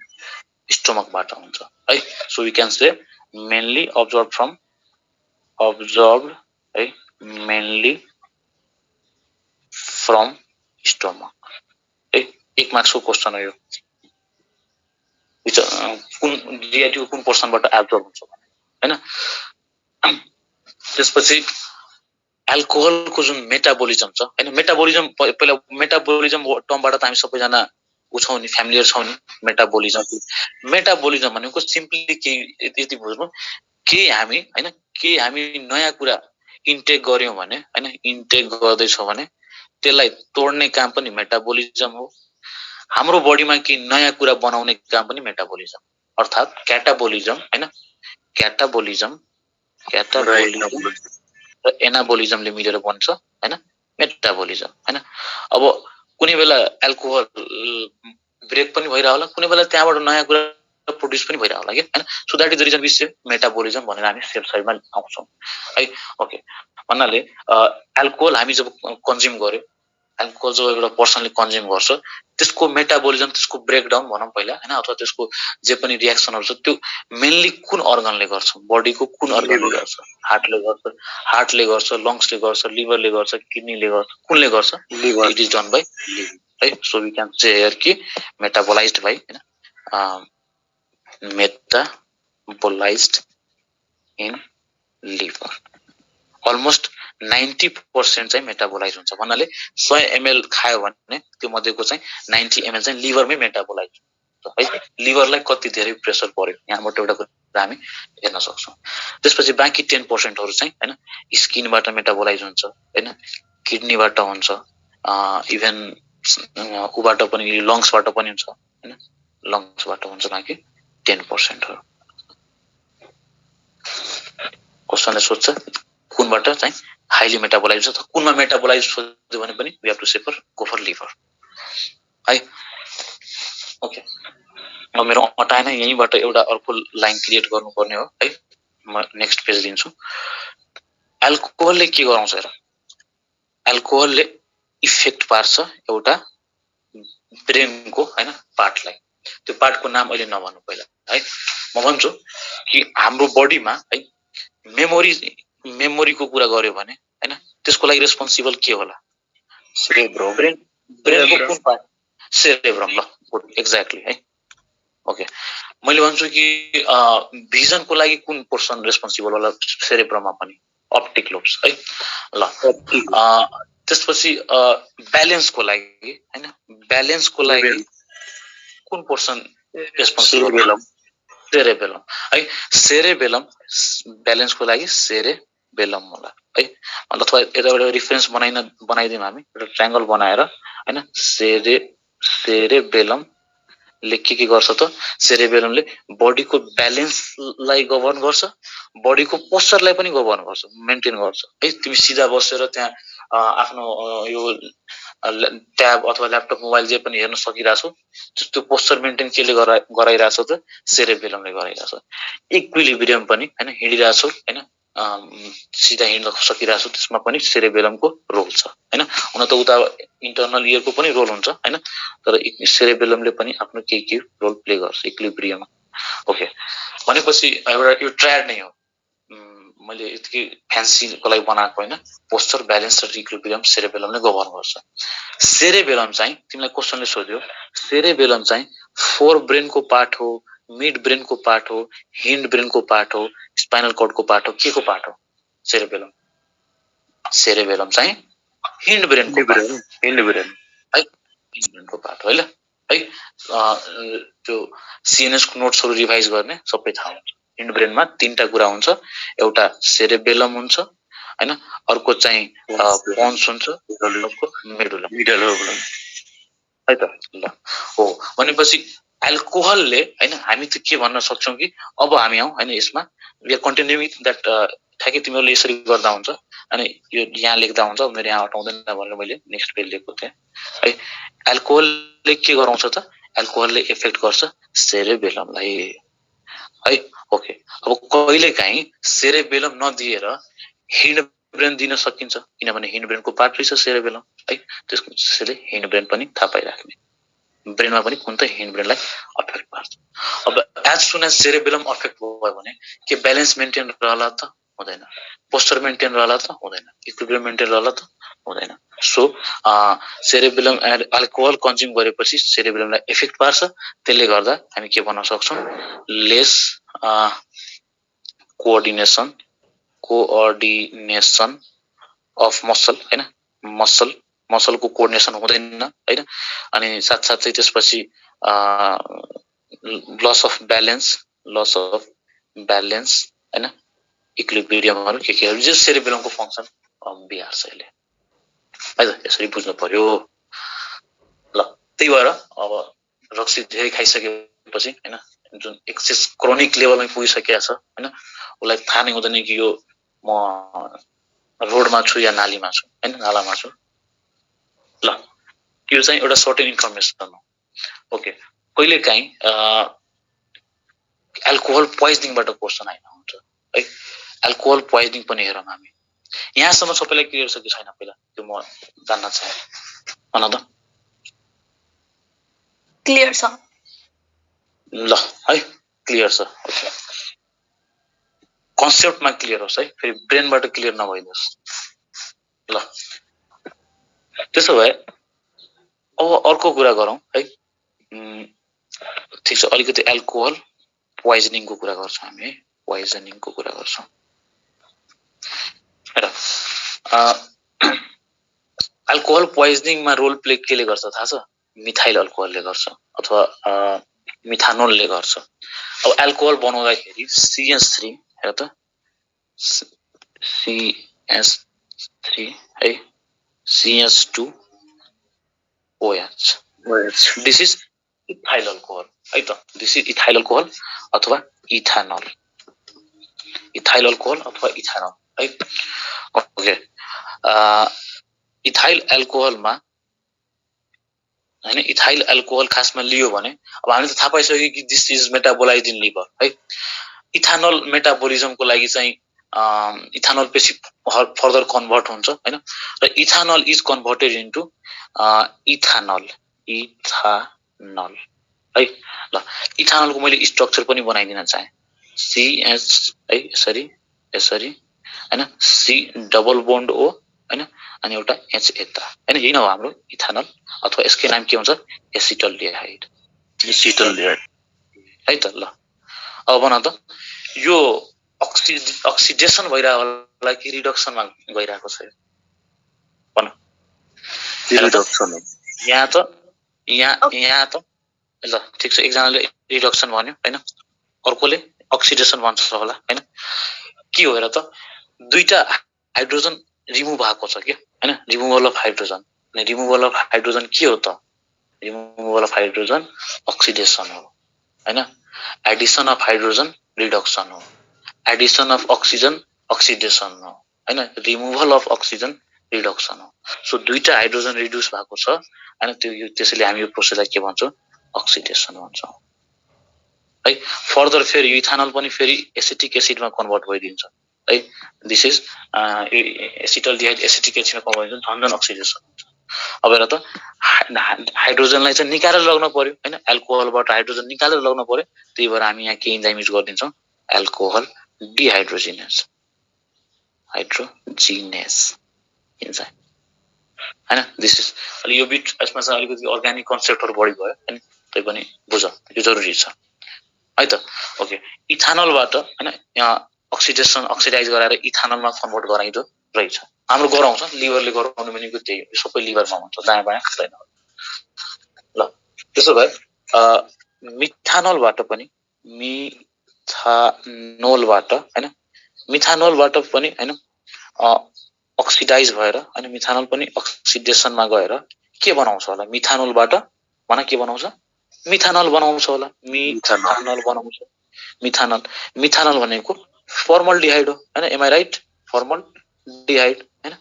स्टोमकबाट हुन्छ है। So we can say mainly observe है, मेनली फ्रम स्टोमक है। 1 मार्क्सको क्वेशन हो यो, कुन जीआईटी को कुन पोर्सनबाट एब्जर्ब हुन्छ हैन। त्यसपछि एल्कोहलको जुन मेटाबोलिजम छ हैन, मेटाबोलिजम पहिला मेटाबोलिजम टर्मबाट त हामी सबैजना उछौं नि, फ्यामिलियर छौं नि। मेटाबोलिजम भनेको सिम्पली के यति बुझ्नु, के हामी नयाँ कुरा इन्टेक गर्यौं भने हैन, इन्टेक गर्दै छौं भने त्यसलाई तोड्ने काम पनि मेटाबोलिजम हो। हाम्रो बडीमा के नयाँ कुरा बनाउने काम पनि मेटाबोलिजम, अर्थात क्याटाबोलिजम हैन। क्याटाबोलिजम र एनाबोलिजमले मिलेर बन्छ हैन मेटाबोलिजम हैन। अब कुनै बेला एल्कोहल ब्रेक पनि भइरा होला, कुनै बेला त्यहाँबाट नयाँ कुरा प्रोड्युस पनि भइरा होला के हैन। So that is the reason we say metabolism भनेर हामी सेफ साइडमा आउँछौं है। ओके, भन्नाले एल्कोहल हामी जब कन्ज्युम गर्यो, एल्कोहल जब एउटा पर्सनले कन्ज्युम गर्छ, त्यसको मेटाबोलिजम, त्यसको ब्रेकडाउन भनौं पहिला हैन, अथवा त्यसको जे पनि रियाक्सनहरु छ त्यो मेनली कुन अर्गनले गर्छ, बडीको कुन अर्गनले गर्छ, हार्टले गर्छ, लङ्सले गर्छ, लिभरले गर्छ, किडनीले गर्छ, कुनले गर्छ, it is done by liver है। So we can say here कि मेटाबोलाइज्ड बाइ हैन, मेटाबोलाइज्ड इन लिभर। अलमोस्ट 90% चाहिँ मेटाबोलाइज हुन्छ। भन्नाले 100 ml खायो भने त्यो मध्येको चाहिँ 90 ml चाहिँ लिभरमै मेटाबोलाइज हुन्छ है। लिभरलाई कति धेरै प्रेसर पर्यो, यहाँबाट एउटा हामी हेर्न सक्छौँ। त्यसपछि बाँकी 10% चाहिँ हैन स्किनबाट मेटाबोलाइज हुन्छ हैन, किडनीबाट हुन्छ, इभन उबाट पनि लङ्सबाट पनि हुन्छ हैन, लङ्सबाट हुन्छ बाँकी 10%। क्वेसनले सोध्छ कुनबाट चाहिँ हाइली मेटाबोलाइज हुन्छ, कुनमा मेटाबोलाइज सोध्यो भने पनि we have to safer go for liver है। ओके, म मेरो अटाएन यहीँबाट एउटा अर्को लाइन क्रिएट गर्नुपर्ने हो है। म नेक्स्ट पेज दिन्छु। एल्कोहलले के गराउँछ हेर, एल्कोहलले इफेक्ट पार्छ एउटा ब्रेनको हैन पार्टलाई। त्यो पार्टको नाम अहिले नभन्नु पहिला है, म भन्छु कि हाम्रो बडीमा है मेमोरीको कुरा गर्यो भने हैन त्यसको लागि रेस्पोन्सिबल के होला? सेरेब्रम। ब्रेनको कुन पार्ट? सेरेब्रम। ल गुड, एक्ज्याक्टली है। ओके, मैले भन्छु कि भिजनको लागि कुन पोर्सन रेस्पोन्सिबल होला? सेरेब्रममा पनि अप्टिक लोब्स है। ल त्यसपछि ब्यालेन्सको लागि हैन, ब्यालेन्सको लागि कुन पोर्सन रेस्पोन्सिबल होला? सेरेबेलम है। सेरेबेलम ब्यालेन्सको लागि सेरेबेलम होला है। अथवा एउटा रिफरेन्स बनाइदिउँ हामी, एउटा ट्रायंगल बनाएर हैन। सेरेबेलमले के गर्छ त? सेरेबेलमले बडीको ब्यालेन्सलाई गभर्न गर्छ, बडीको पोस्चरलाई पनि गभर्न गर्छ, मेन्टेन गर्छ है। तिमी सिधा बसेर त्यहाँ आफ्नो यो ट्याब अथवा ल्यापटप मोबाइल जे पनि हेर्न सकिरहेछौ, त्यो पोस्चर मेन्टेन केले गराइरहेछ त? सेरेबेलमले गराइरहेछ। इक्विलिब्रियम पनि हैन, हिँडिरहेछौ हैन, सिधा हिँड्न सकिरहेछौ, त्यसमा पनि सेरेबेलमको रोल छ हैन। हुन त उता इन्टरनल इयरको पनि रोल हुन्छ हैन, तर सेरेबेलमले पनि आफ्नो के रोल प्ले गर्छ इक्विलिब्रियम। ओके, भनेपछि एउटा यो ट्रायड नै हो, मैले यति फ्यान्सीको लागि बनाएको हैन। पोस्चर, ब्यालेन्स र इक्विलिब्रियम सेरेबेलमले गभर्न गर्छ। सेरेबेलम चाहिँ तिमीलाई क्वेसनले सोध्यो, सेरेबेलम चाहिँ फोर ब्रेनको पार्ट हो, मिड ब्रेनको पार्ट हो, हिन्ड ब्रेनको पार्ट हो, स्पाइनल कर्डको पार्ट हो, के को पार्ट हो? सेरेबेलम। सेरेबेलम चाहिँ हिन्ड ब्रेनको पार्ट है, हिन्ड ब्रेनको पार्ट हो है। त्यो सीएनएसको नोट्सहरु रिभाइज गर्ने सबै थाहा हुन्छ। हिन्ड ब्रेनमा तीनटा कुरा हुन्छ, एउटा सेरेबेलम हुन्छ हैन, अर्को चाहिँ पोन्स हुन्छ, अर्को मेडुला है त। ल हो, भनेपछि एल्कोहलले हैन हामी त के भन्न सक्छौं कि अब हामी आउँ हैन यसमा, वी आर कन्टिन्युइङ दैट। ठ्याक्कै तिमीहरूले यसरी गर्दा हुन्छ अनि यो यहाँ लेख्दा हुन्छ, मेरो यहाँ हटाउँदैन भनेर मैले नेक्स्ट पेज लेखेको थिएँ है। एल्कोहलले के गराउँछ त? एल्कोहलले इफेक्ट गर्छ सेरेबेलमलाई है। ओके, अब कहिलेकाहीँ सेरेबेलम नदिएर हिन्ड ब्रेन दिन सकिन्छ, किनभने हिन्ड ब्रेनको पार्ट रहेछ सेरेबेलम है। त्यसले हिन्ड ब्रेन पनि थाहा पाइराख्ने, ब्रेनमा पनि कुन त हिन्ड ब्रेनलाई अफेक्ट पार्छ। अब as soon as cerebellum affect भयो भने के ब्यालेन्स मेन्टेन रहला त? हुँदैन। पोस्चर मेन्टेन रहला त? हुँदैन। इक्विलिब्रियम मेन्टेन रहला त? हुँदैन। सो सेरेबेलम अल्कोहल कन्ज्युम गरेपछि सेरेबेलमलाई इफेक्ट पार्छ, त्यसले गर्दा हामी के भन्न सक्छौं? लेस कोअर्डिनेसन अफ मसल हैन, मसलको कोअर्डिनेसन हुँदैन हैन। अनि साथसाथै त्यसपछि लस अफ ब्यालेन्स हैन, इक्विलिब्रियमहरु केहरु जे सेरेबेलमको फंक्सन बिगार्छ यसले है त। यसरी बुझ्नु पर्यो। ल त्यही भएर अब रक्सी धेरै खाइसकेपछि हैन, जुन एक्सेस क्रोनिक लेभलमा पुगिसकेको छ हैन, उसलाई थाहा नै हुँदैन कि यो म रोडमा छु या नालीमा छु हैन, नालामा छु। ल यो चाहिँ एउटा सर्टेन इन्फर्मेसन हो। ओके, कहिलेकाहीँ एल्कोहल पोइजनिङबाट क्वेसन आइन्छ है। एल्कोहल पोइजनिङ पनि हेरौँ हामी। यहाँसम्म सबैलाई क्लियर छ कि छैन पहिला त्यो म जान्न चाहे भन त। क्लियर छ। ल है, क्लियर छ। ओके, कन्सेप्टमा क्लियर होस् है, फेरि ब्रेनबाट क्लियर नभइदियोस्। ल त्यसो भए अब अर्को कुरा गरौँ है। ठिक छ, अलिकति एल्कोहल पोइजनिङको कुरा गर्छौँ हामी, पोइजनिङको कुरा गर्छौँ। हेर, एल्कोहल पोइजनिङमा रोल प्ले केले गर्छ थाहा छ? मिथाइल अल्कोहलले गर्छ, अथवा मिथानोलले गर्छ। अब एल्कोहल बनाउँदाखेरि CH3 हेर त CH3 है CH2OH this is ethyl alcohol है त दिस इज इथाइल अल्कोहल अथवा इथानल है ओके इथाइल एल्कोहलमा हैन इथाइल एल्कोहल खासमा लियो भने अब हामीले त थाहा पाइसक्यो कि this is metabolise in liver है इथानल मेटाबोलिजमको लागि चाहिँ इथानल पछि फर्दर कन्भर्ट हुन्छ हैन र ethanol is converted into ethanol है ल इथानलको मैले स्ट्रक्चर पनि बनाइदिन चाहे CH है यसरी हैन C डबल बोन्ड O हैन अनि एउटा H यता हैन यही न हो हाम्रो इथानल अथवा यसको नाम के हुन्छ एसिटल्डिहाइड है त ल अब भन त यो अक्सिडेसन भइरहेको होला कि रिडक्सनमा गइरहेको छ भन रिडक्सन यहाँ त ल ठीक छ एकजनाले रिडक्सन भन्यो हैन अर्कोले अक्सिडेसन भन्छ होला हैन के हो र त दुईटा हाइड्रोजन रिमुभ भएको छ के हैन रिमुभल अफ हाइड्रोजन अनि रिमुभल अफ हाइड्रोजन के हो त रिमुभल अफ हाइड्रोजन अक्सिडेसन हो हैन एडिसन अफ हाइड्रोजन रिडक्सन हो एडिसन अफ अक्सिजन अक्सिडेसन हो हैन रिमुभल अफ अक्सिजन रिडक्सन हो सो दुईटा हाइड्रोजन रिड्युस भएको छ हैन त्यसैले हामी यो प्रोसेसलाई के भन्छौं अक्सिडेसन भन्छौं है फर्दर फेरि इथानल पनि फेरि एसिटिक एसिडमा कन्भर्ट भइदिन्छ है दिस इज एसिटल्डिहाइड एसिटिक एसिडमा कन्भर्ट भइदिन्छ झन् अक्सिडेसन हुन्छ अब हेर त हाइड्रोजनलाई चाहिँ निकालेर लग्न पर्यो हैन एल्कोहलबाट हाइड्रोजन निकालेर लग्न पर्यो त्यही भएर हामी यहाँ के इन्जाइम युज गर्दिन्छौं एल्कोहल डिहाइड्रोजिनेज इन्जाइम हैन दिस इज अलि यो बिट यसमा चाहिँ अलिकति अर्ग्यानिक कन्सेप्टहरु बढी भयो हैन त्यै पनि बुझ यो जरुरी छ है त ओके इथानलबाट हैन यहाँ अक्सिडाइज गराएर इथानलमा कन्भर्ट गराइदो रहेछ हाम्रो गराउँछ लिभरले गराउनु भनेको त्यही हो सबै लिभरमा हुन्छ दायाँ बायाँ खाँदैन ल त्यसो भए मिथानलबाट पनि मिथानलबाट पनि हैन अक्सिडाइज भएर अनि मिथानल पनि अक्सिडेसनमा गएर के बनाउँछ होला मिथानलबाट भन के बनाउँछ मिथानल बनाउँछ होला मिथानल भनेको फर्मल्डिहाइड हो हैन एम आई राइट फर्मल्डिहाइड हैन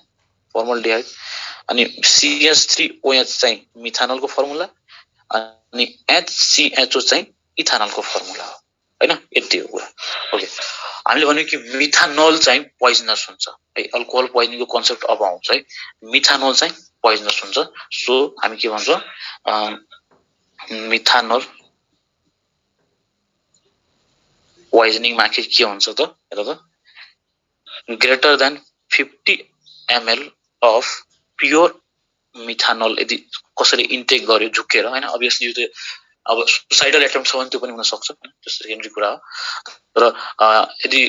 फर्मल्डिहाइड अनि CH3OH चाहिँ मिथानलको फर्मुला अनि HCHO चाहिँ इथानलको फर्मुला हो हैन यति हो कुरा ओके हामीले भन्यो कि मिथानल चाहिँ पोइजनस हुन्छ है अल्कोहल पोइजनिङको कन्सेप्ट अब आउँछ है मिथानल चाहिँ पोइजनस हुन्छ सो हामी के भन्छौं मिथानल पोइजनिङ मा के हुन्छ त हेर त greater than 50 ml of pure methanol यदि कसैले इन्टेक गर्यो झुकेर हैन अभियसली यो त अब सुसाइडल एटेम्प्ट छ भने त्यो पनि हुन सक्छ त्यो सेकेन्डरी कुरा हो र यदि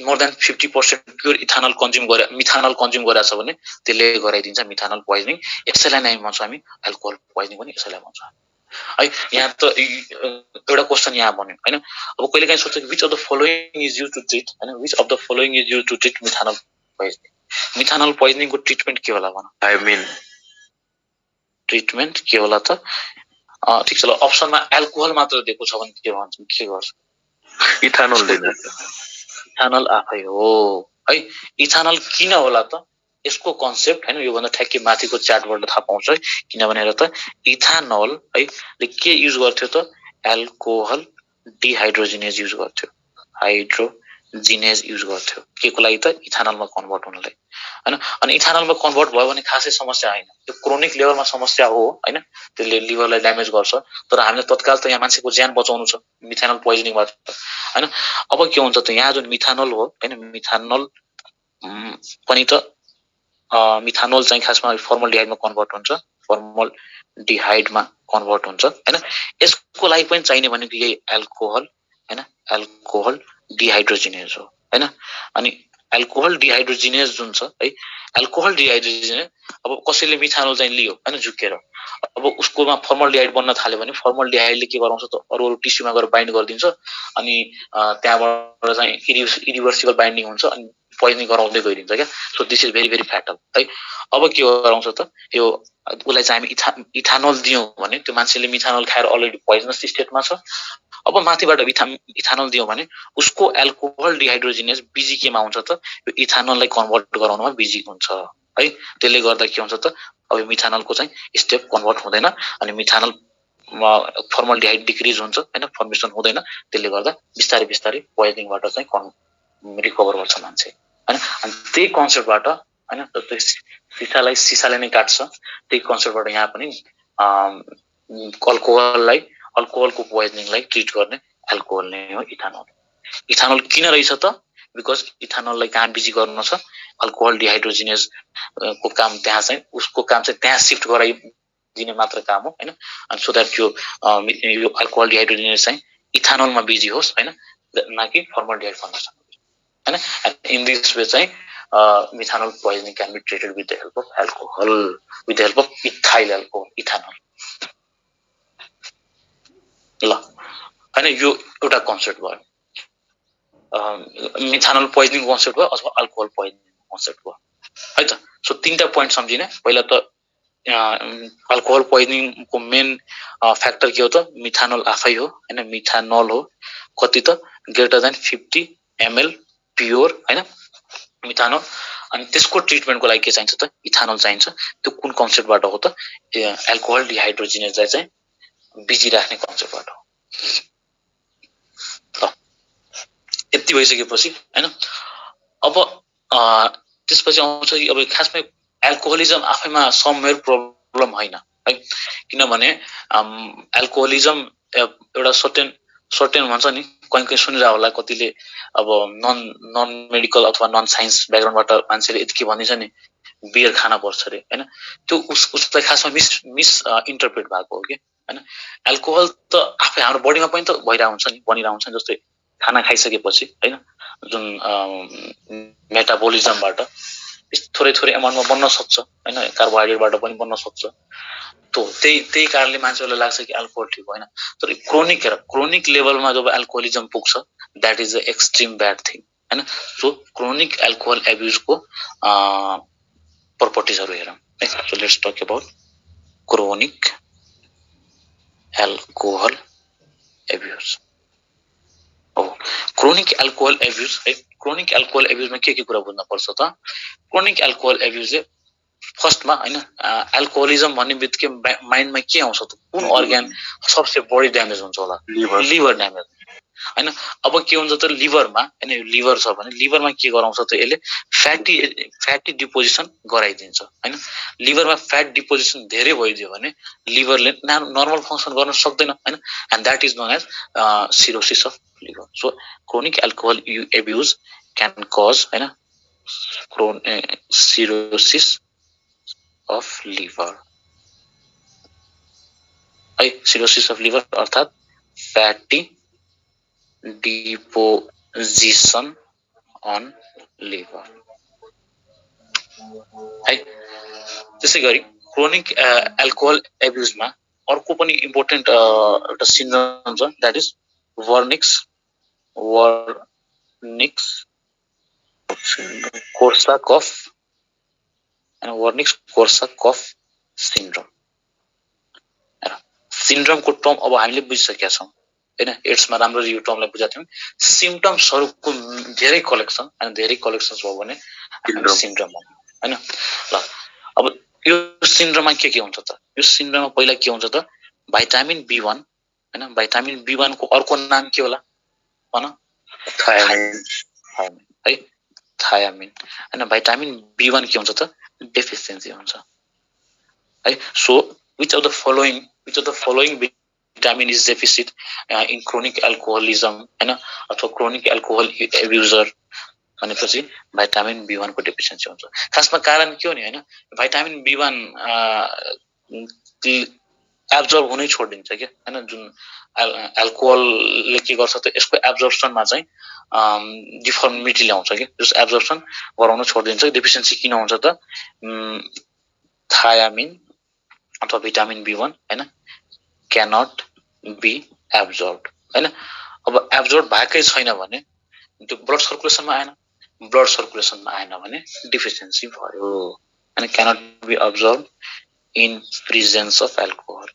more than 50% pure methanol consume गरेछ भने त्यसले गराइदिन्छ मिथानल पोइजनिङ यसैलाई नै भन्छौं हामी अल्कोहल पोइजनिङ पनि यसैलाई भन्छौं है यहाँ त एउटा क्वेशन यहाँ बन्यो हैन अब कहिले काहीँ सोच्छ कि which of the following is used to treat हैन which of the following is used to treat methanol पोइजनिङको ट्रिटमेन्ट के होला भन आई मिन ट्रिटमेन्ट के होला त ठीक छ ल अप्सनमा एल्कोहल मात्र दिएको छ भने के भन्छ के गर्छ इथानल दिन इथानल आफै हो है इथानल किन होला त यसको कन्सेप्ट हैन यो भन्दा ठ्याक्कै माथिको च्याटबाट थाहा पाउँछ है किनभने हेर त इथानल है ले के युज गर्थ्यो त एल्कोहल डिहाइड्रोजिनेज युज गर्थ्यो हाइड्रोजिनेज युज गर्थ्यो केको लागि त इथानलमा कन्भर्ट हुनलाई हैन अनि इथानलमा कन्भर्ट भयो भने खासै समस्या हैन त्यो क्रोनिक लेभलमा समस्या हो हैन त्यसले लिभरलाई ड्यामेज गर्छ तर हामीले तत्काल त यहाँ मान्छेको ज्यान बचाउनु छ मिथानल पोइजनिङबाट हैन अब के हुन्छ त यहाँ जुन मिथानल हो हैन मिथानल पनि त मिथानल चाहिँ खासमा फर्मल्डिहाइडमा कन्भर्ट हुन्छ फर्मल्डिहाइडमा कन्भर्ट हुन्छ हैन यसको लागि पनि चाहिने भनेको यही एल्कोहल हैन एल्कोहल डिहाइड्रोजिनेज हो हैन अनि एल्कोहल डिहाइड्रोजिनेज जुन छ है, एल्कोहल डिहाइड्रोजिनेज अब कसैले मिथानोल चाहिँ लियो हैन झुकेर, अब उसकोमा फर्मल्डिहाइड बन्न थाल्यो भने फर्मल्डिहाइडले के गराउँछ त अरु अरु टिस्युमा गएर बाइन्ड गरिदिन्छ अनि त्यहाँबाट चाहिँ इरिभर्सिबल बाइन्डिङ हुन्छ अनि पोइजनिङ गराउँदै गइदिन्छ क्या। So this is very very fatal है। अब के गराउँछ त यो उसलाई चाहिँ हामी इथानोल दियौँ भने त्यो मान्छेले मिथानोल खाएर अलरेडी पोइजनस स्टेटमा छ, अब माथिबाट इथानोल दियौँ भने उसको एल्कोहल डिहाइड्रोजिनेज बिजी केमा हुन्छ त यो इथानोललाई कन्भर्ट गराउनमा बिजी हुन्छ है। त्यसले गर्दा के हुन्छ त अब मिथानोलको चाहिँ स्टेप कन्भर्ट हुँदैन अनि मिथानोल फर्मल्डिहाइड डिक्रिज हुन्छ हैन, फर्मेसन हुँदैन। त्यसले गर्दा बिस्तारै बिस्तारै पोइजनिङबाट चाहिँ रिकभर गर्छ मान्छे हैन। अनि त्यही कन्सेप्टबाट हैन जस्तै सिसाले नै काट्छ, त्यही कन्सेप्टबाट यहाँ पनि अल्कोहलको पोइजनिङलाई ट्रिट गर्ने एल्कोहल नै हो इथानोल। इथानोल किन रहेछ त बिकज इथानोललाई कहाँ बिजी गर्नु छ, अल्कोहल डिहाइड्रोजिनेज को काम त्यहाँ चाहिँ उसको काम चाहिँ त्यहाँ सिफ्ट गराइदिने मात्र काम हो हैन। अनि सो द्याट यो अल्कोहल डिहाइड्रोजिनेज चाहिँ इथानोलमा बिजी होस् हैन, न कि फर्मल्डिहाइड फर्मेसन हैन। इन दिस वे चाहिँ methanol poisoning can be treated with the help of alcohol, with the help of ethyl alcohol ethanol ल हैन। यो एउटा कन्सेप्ट भयो, मिथानोल पोइजनिङ कन्सेप्ट भयो अथवा अल्कोहल पोइजनिङ कन्सेप्ट भयो है त। सो तीनटा पोइन्ट सम्झिने। पहिला त अल्कोहल पोइजनिङको मेन फ्याक्टर के हो त मिथानोल आफै हो हैन, मिथानोल हो कति त ग्रेटर देन 50 ml प्योर हैन मिथानोल। अनि त्यसको ट्रिटमेन्टको लागि के चाहिन्छ त इथानोल चाहिन्छ। त्यो कुन कन्सेप्टबाट हो त एल्कोहल डिहाइड्रोजिनेजलाई चाहिँ बिजी राख्ने कन्सेप्टबाट हो। यति भइसकेपछि हैन अब त्यसपछि आउँछ कि अब खासमा एल्कोहोलिजम आफैमा समवेयर प्रब्लम होइन है, किनभने एल्कोहोलिजम एउटा सर्टेन भन्छ नि, कहीँ सुनिरह होला कतिले अब नन मेडिकल अथवा नन साइन्स ब्याकग्राउन्डबाट मान्छेले यति भनिन्छ नि बियर खान पर्छ रे हैन, त्यो उसलाई खासमा मिस इन्टरप्रेट भएको हो कि हैन। एल्कोहल त आफै हाम्रो बडीमा पनि त भइरहेको हुन्छ नि, बनिरहेको हुन्छ नि। जस्तै खाना खाइसकेपछि हैन जुन मेटाबोलिजमबाट थोरै थोरै एमाउन्टमा बन्न सक्छ हैन, कार्बोहाइड्रेटबाट पनि बन्न सक्छ। त्यही कारणले मान्छेलाई लाग्छ कि एल्कोहल ठिक होइन। तर क्रोनिक लेभलमा जब एल्कोहोलिजम पुग्छ that is a extreme bad thing हैन। सो क्रोनिक एल्कोहल एब्युजको प्रपर्टिजहरू हेरौँ है। So let's talk about chronic alcohol abuse. Chronic alcohol abuse है, क्रोनिक एल्कोहल एब्युजमा के कुरा बुझ्न पर्छ त क्रोनिक एल्कोहल एब्युजले फर्स्टमा हैन एल्कोहोलिजम भन्ने बित्तिकै माइन्डमा के आउँछ त कुन अर्ग्यान सबसे बढी ड्यामेज हुन्छ होला, लिभर ड्यामेज हैन। अब के हुन्छ त लिभरमा हैन, लिभर छ भने लिभरमा के गराउँछ त यसले फ्याटी डिपोजिसन गराइदिन्छ हैन। लिभरमा फ्याट डिपोजिसन धेरै भइदियो भने लिभरले नर्मल फङ्सन गर्न सक्दैन हैन, and that is known as cirrhosis of liver. So chronic alcohol abuse can cause हैन सिरोसिस अफ लिभर है। सिरोसिस अफ लिभर अर्थात फ्याटी डिपोजिसन अन लिभर है। त्यसै गरी क्रोनिक एल्कोहल एब्युजमा अर्को पनि इम्पोर्टेन्ट एउटा सिन्ड्रोम छ that is Wernicke's Korsakoff and Wernicke's Korsakoff syndrome. सिन्ड्रोमको टर्म अब हामीले बुझिसकेका छौँ हैन, एड्समा राम्ररी यो टर्मलाई बुझाएको थियौँ। सिम्पटम्सहरूको धेरै कलेक्सन अनि धेरै कलेक्सन्स भयो भने सिन्ड्रोम हैन। ल अब यो सिन्ड्रोममा के हुन्छ त यो सिन्ड्रोममा पहिला के हुन्छ त भाइटामिन B1 हैन, भाइटामिन B1 को अर्को नाम के होला भन, थायामिन है, थायामिन हैन। भाइटामिन B1 के हुन्छ त डेफिसिएन्सी हुन्छ है। So which of the following vitamin is deficit in chronic alcoholism हैन अथवा chronic alcohol abuser भनेपछि भाइटामिन B1 को डेफिसिएन्सी हुन्छ। खासमा कारण के हो नि हैन, भाइटामिन B1 एब्जर्ब हुनै छोडिदिन्छ के हैन जुन एल्कोहलले के गर्छ त यसको एब्जर्प्सनमा चाहिँ डिफर्मिटी ल्याउँछ के जस एब्जर्प्सन गराउन छोडिदिन्छ डेफिसिएन्सी किन हुन्छ त थायामिन अथवा भिटामिन B1 हैन क्यानट बी एब्जर्ब्ड हैन अब एब्जर्ब भएकै छैन भने त्यो ब्लड सर्कुलेसनमा आएन भने डिफिसिएन्सी भयो हैन cannot be absorb in presence of alcohol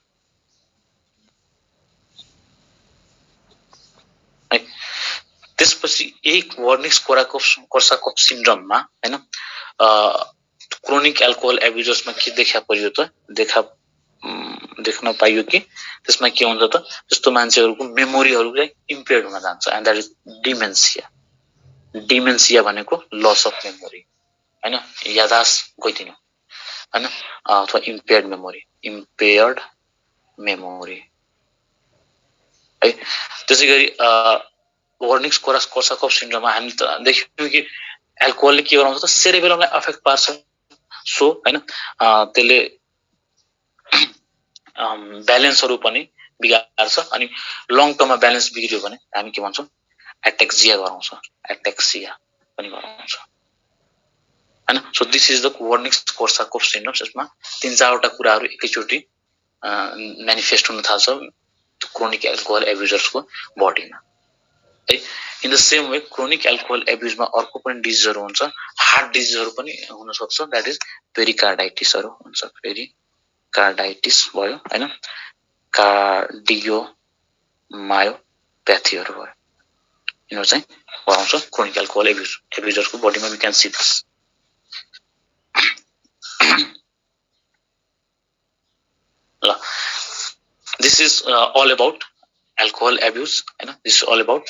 त्यसपछि एक वर्निक्स कोर्साकफ सिन्ड्रोममा हैन क्रोनिक एल्कोहल एब्युजर्समा के देखा पर्यो त देख्न पाइयो कि त्यसमा के हुन्छ त जस्तो मान्छेहरुको मेमोरीहरु चाहिँ इम्पेयर्ड हुन जान्छ एन्ड दैट इज डिमेन्सिया भनेको लस अफ मेमोरी हैन याददाश्त गइदिनु हैन अथवा इम्पेयर्ड मेमोरी है त्यसैगरी वर्निक्स कोर्साकफ सिन्ड्रोममा हामी त देख्यौं कि एल्कोहलले के गराउँछ त सेरेबेलमलाई अफेक्ट पार्छ सो हैन त्यसले ब्यालेन्सहरु पनि बिगार्छ अनि लङ टर्ममा ब्यालेन्स बिग्रियो भने हामी के भन्छौं एटेक्सिया पनि गराउँछ हैन so this is the Wernicke's Korsakoff syndrome यसमा 3-4 वटा कुराहरु एकैचोटी म्यानिफेस्ट हुन थाल्छ क्रोनिक एल्कोहल एब्युजर्सको बडीमा है in the same way chronic alcohol एब्युजमा अर्को पनि डिजिजहरु हुन्छ हार्ट डिजिजहरु पनि हुन सक्छ दैट इज पेरिकार्डाइटिसहरु हुन्छ पेरिकार्डाइटिस भयो हैन कार्डियोमायोप्याथीहरु भयो यिनीहरु चाहिँ गराउँछ क्रोनिक एल्कोहल एब्युजर्सको बडीमा we can see this This is all about alcohol abuse हैन this is all about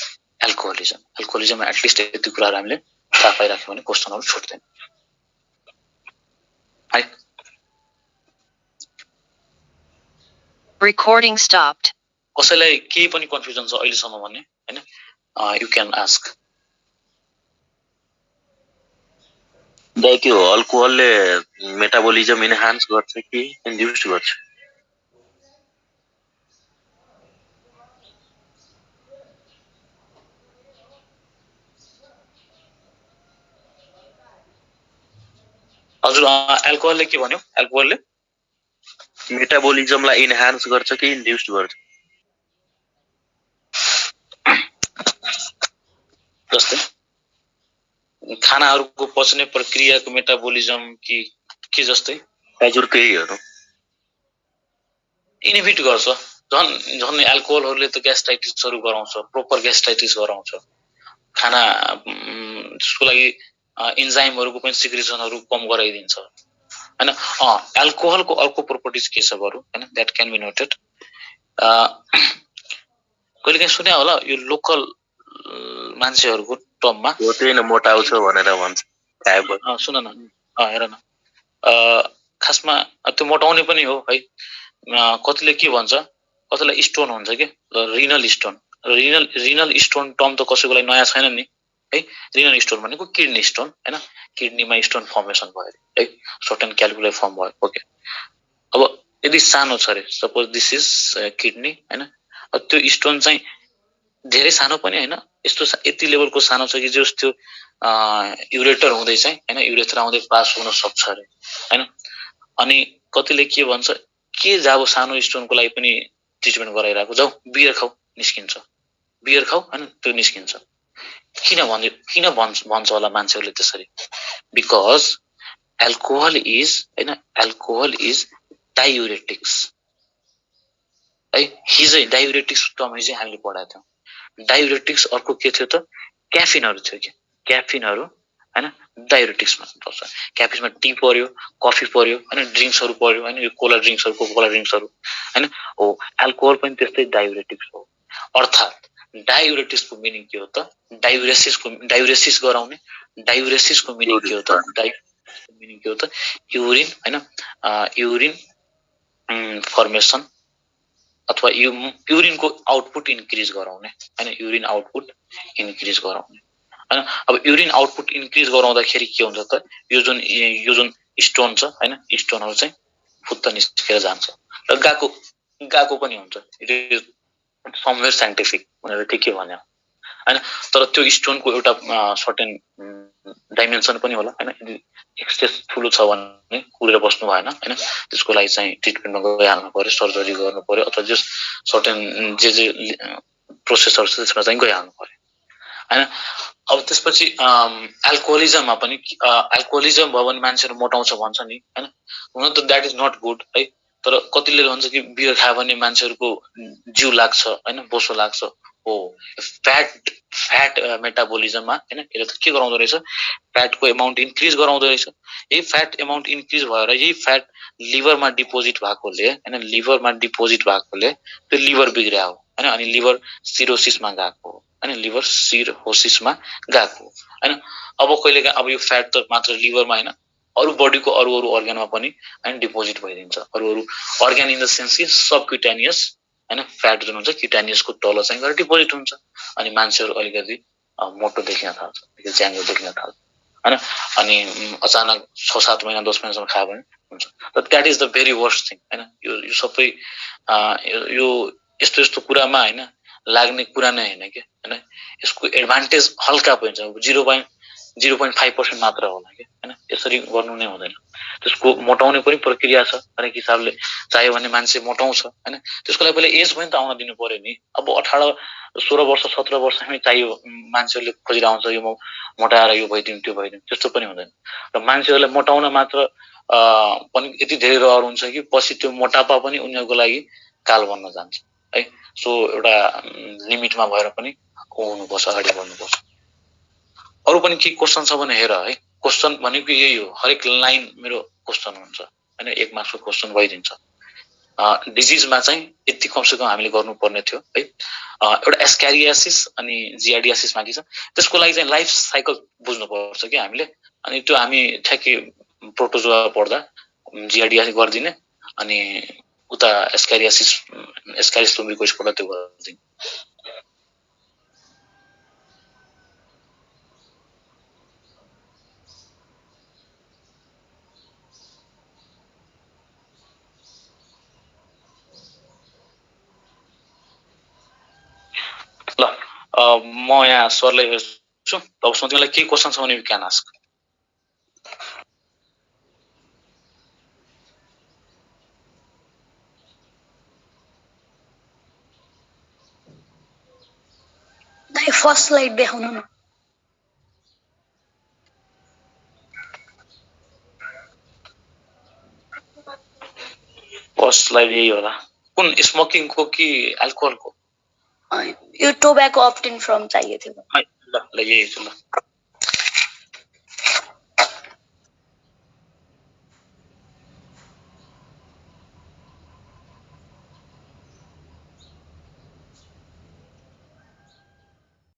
alcoholism at least यति कुराहरु हामीले थाहा पाइराख्यौं भने क्वेशनहरु छुट्दैन है recording stopped कसैलाई केही पनि कन्फ्युजन छ अहिले सम्म भने हैन यु क्यान आस्क दाइ के हो अल्कोहलले मेटाबोलिजम इन्हान्स गर्छ कि इन्ड्युस गर्छ हजुर एल्कोहलले के भन्यो एल्कोहलले मेटाबोलिजमलाई इन्हान्स गर्छ कि इन्ड्युस गर्छ जस्तै खानाहरुको पचने प्रक्रियाको मेटाबोलिजम के जस्तै हजुर त्यहीहरु इनहिबिट गर्छ झन् एल्कोहलहरुले त ग्यास्ट्राइटिसहरु गराउँछ प्रोपर ग्यास्ट्राइटिस गराउँछ खाना त्यसको लागि एन्जाइमहरुको पनि सिक्रेसनहरु कम गराइदिन्छ हैन एल्कोहलको अर्को प्रोपर्टिज के छ बरु हैन दैट क्यान बी नोटेड कहिलेकाहीँ सुन्या होला यो लोकल मान्छेहरुको टर्ममा हो त्यही न मोटाउँछ भनेर भन्छ सुन न हेर न खासमा त्यो मोटाउने पनि हो है कतिले के भन्छ कतिलाई स्टोन हुन्छ के रिनल स्टोन टर्म त कसैको लागि नयाँ छैन नि है रिनल स्टोन भनेको किडनी स्टोन हैन किडनीमा स्टोन फर्मेसन भयो है सर्टेन क्याल्कुलेट फर्म भयो ओके अब यदि सानो छ रे सपोज दिस इज किडनी हैन त्यो स्टोन चाहिँ धेरै सानो पनि हैन यस्तो यति लेभलको सानो छ कि जस त्यो युरेटर हुँदै चाहिँ हैन युरेथ्रा हुँदै पास हुन सक्छ रे हैन अनि कतिले के भन्छ के जाबो सानो स्टोनको लागि पनि ट्रिटमेन्ट गराइराको जाऊ बियर खाऊ निस्किन्छ बियर खाऊ हैन त्यो निस्किन्छ किन भन्छ होला मान्छेहरुले त्यसरी बिकज एल्कोहल इज डायुरेटिक्स है हिजै डायुरेटिक्स टर्म हिजै हामीले पढाएको थियौं डायुरेटिक्स अर्को के थियो त क्याफिनहरु थियो के क्याफिनहरु हैन डायुरेटिक्समा पर्छ क्याफिनमा टी पर्यो कफी पर्यो हैन ड्रिंक्सहरु पर्यो हैन यो कोला ड्रिंक्सहरु हैन हो एल्कोहल पनि त्यस्तै डायुरेटिक्स हो अर्थात डायुरेटिक्सको मिनिङ के हो त डायुरेसिस गराउने डायुरेसिसको मिनिङ के हो त युरिन हैन युरिन फर्मेसन अथवा युरिनको आउटपुट इन्क्रिज गराउने हैन युरिन आउटपुट इन्क्रिज गराउने हैन अब युरिन आउटपुट इन्क्रिज गराउँदाखेरि के हुन्छ त यो जुन स्टोन छ हैन स्टोनहरु चाहिँ फुत्त निस्केर जान्छ र गाको गएको पनि हुन्छ, इट इज समवेयर साइन्टिफिक भनेर ठिकै भन्यो हैन। तर त्यो स्टोनको एउटा सर्टेन डाइमेन्सन पनि होला हैन, एक्सेस ठुलो छ भने कुरेर बस्नु भएन हैन, त्यसको लागि चाहिँ ट्रिटमेन्टमा गइहाल्नु पर्यो, सर्जरी गर्नु पर्यो, अथवा जस सर्टेन जे प्रोसेसहरु छ त्यसमा चाहिँ गइहाल्नु पर्यो हैन। अब त्यसपछि एल्कोहोलिजममा पनि एल्कोहोलिजम भयो भने मान्छेहरु मोटाउँछ भन्छ नि हैन, हुन त द्याट इज नट गुड है। तर कतिले भन्छ कि बियर खायो भने मान्छेहरुको जिउ लाग्छ हैन, बोसो लाग्छ। हो, फ्याट मेटाबोलिजममा हैन, यसले त के गराउँदो रहेछ, फ्याटको एमाउन्ट इन्क्रिज गराउँदो रहेछ। यही फ्याट एमाउन्ट इन्क्रिज भएर यही फ्याट लिभरमा डिपोजिट भएकोले हैन, लिभरमा डिपोजिट भएकोले त्यो लिभर बिग्रिया हो हैन, अनि लिभर सिरोसिसमा गएको हो हैन, लिभर सिरोसिसमा गएको हैन। अब कहिलेकाहीँ अब यो फ्याट त मात्र लिभरमा हैन, अरु बडीको अरु अर्गनमा पनि हैन डिपोजिट भइदिन्छ। अरु अर्गन इन द सेन्स कि सबक्युटेनियस हैन, फ्याट जुन हुन्छ क्युटेनियसको तल चाहिँ गएर डिपोजिट हुन्छ, अनि मान्छेहरु अलिकति मोटो देखिन थाल्छ, अलिकति च्याङ्गो देखिन थाल्छ हैन। अनि अचानक 6-7 महिना 10 महिनासम्म खायो भने हुन्छ। तर that is the very worst thing हैन। यो सबै यो यस्तो यस्तो कुरामा हैन लाग्ने कुरा नै हैन के हैन, यसको एडभान्टेज हल्का पनि छ, 0.5% मात्र होला के हैन। यसरी गर्नु नै हुँदैन, त्यसको मोटाउने पनि प्रक्रिया छ हरेक हिसाबले। चाहियो भने मान्छे मोटाउँछ हैन, त्यसको लागि पहिले एज पनि त आउन दिनु पर्यो नि। अब 18 16 वर्ष 17 वर्षमै चाहियो मान्छेहरूले खोजिरहन्छ यो म मोटाएर यो भइदिउँ त्यो भइदिउँ, त्यस्तो पनि हुँदैन। र मान्छेहरूलाई मोटाउन मात्र पनि यति धेरै रहर हुन्छ कि पछि त्यो मोटापा पनि उनीहरूको लागि काल बन्न जान्छ है। सो एउटा लिमिटमा भएर पनि हुनुपर्छ, अगाडि बढ्नुपर्छ। अरु पनि के क्वेशन छ भने हेर है, क्वेशन भनेको यही हो, हरेक लाइन मेरो क्वेशन हुन्छ हैन, 1 मार्क्सको क्वेशन भइदिन्छ। डिजिजमा चाहिँ यति कमसेकम हामीले गर्नुपर्ने थियो है। एउटा एस्क्यारियासिस अनि जियार्डियासिस बाँकी छ, त्यसको लागि चाहिँ लाइफ साइकल बुझ्नुपर्छ कि हामीले। अनि त्यो हामी ठ्याक्कै प्रोटोजोआ पढ्दा जियार्डियासिस गर्दिने, अनि उता एस्क्यारियासिस तुम्बीको पढ्दा त्यो गर्दिने। ल म यहाँ सरलाई हेर्छु, तब तिमीलाई के क्वेशन छ भने यु क्यान आस्क। दाइ फर्स्ट स्लाइड देखाउनु न। फर्स्ट स्लाइड यही होला। कुन स्मोकिङको कि अल्कोहलको? यो टोब्याको अब्टेन फ्रम चाहिएको थियो। ल यही छ ल।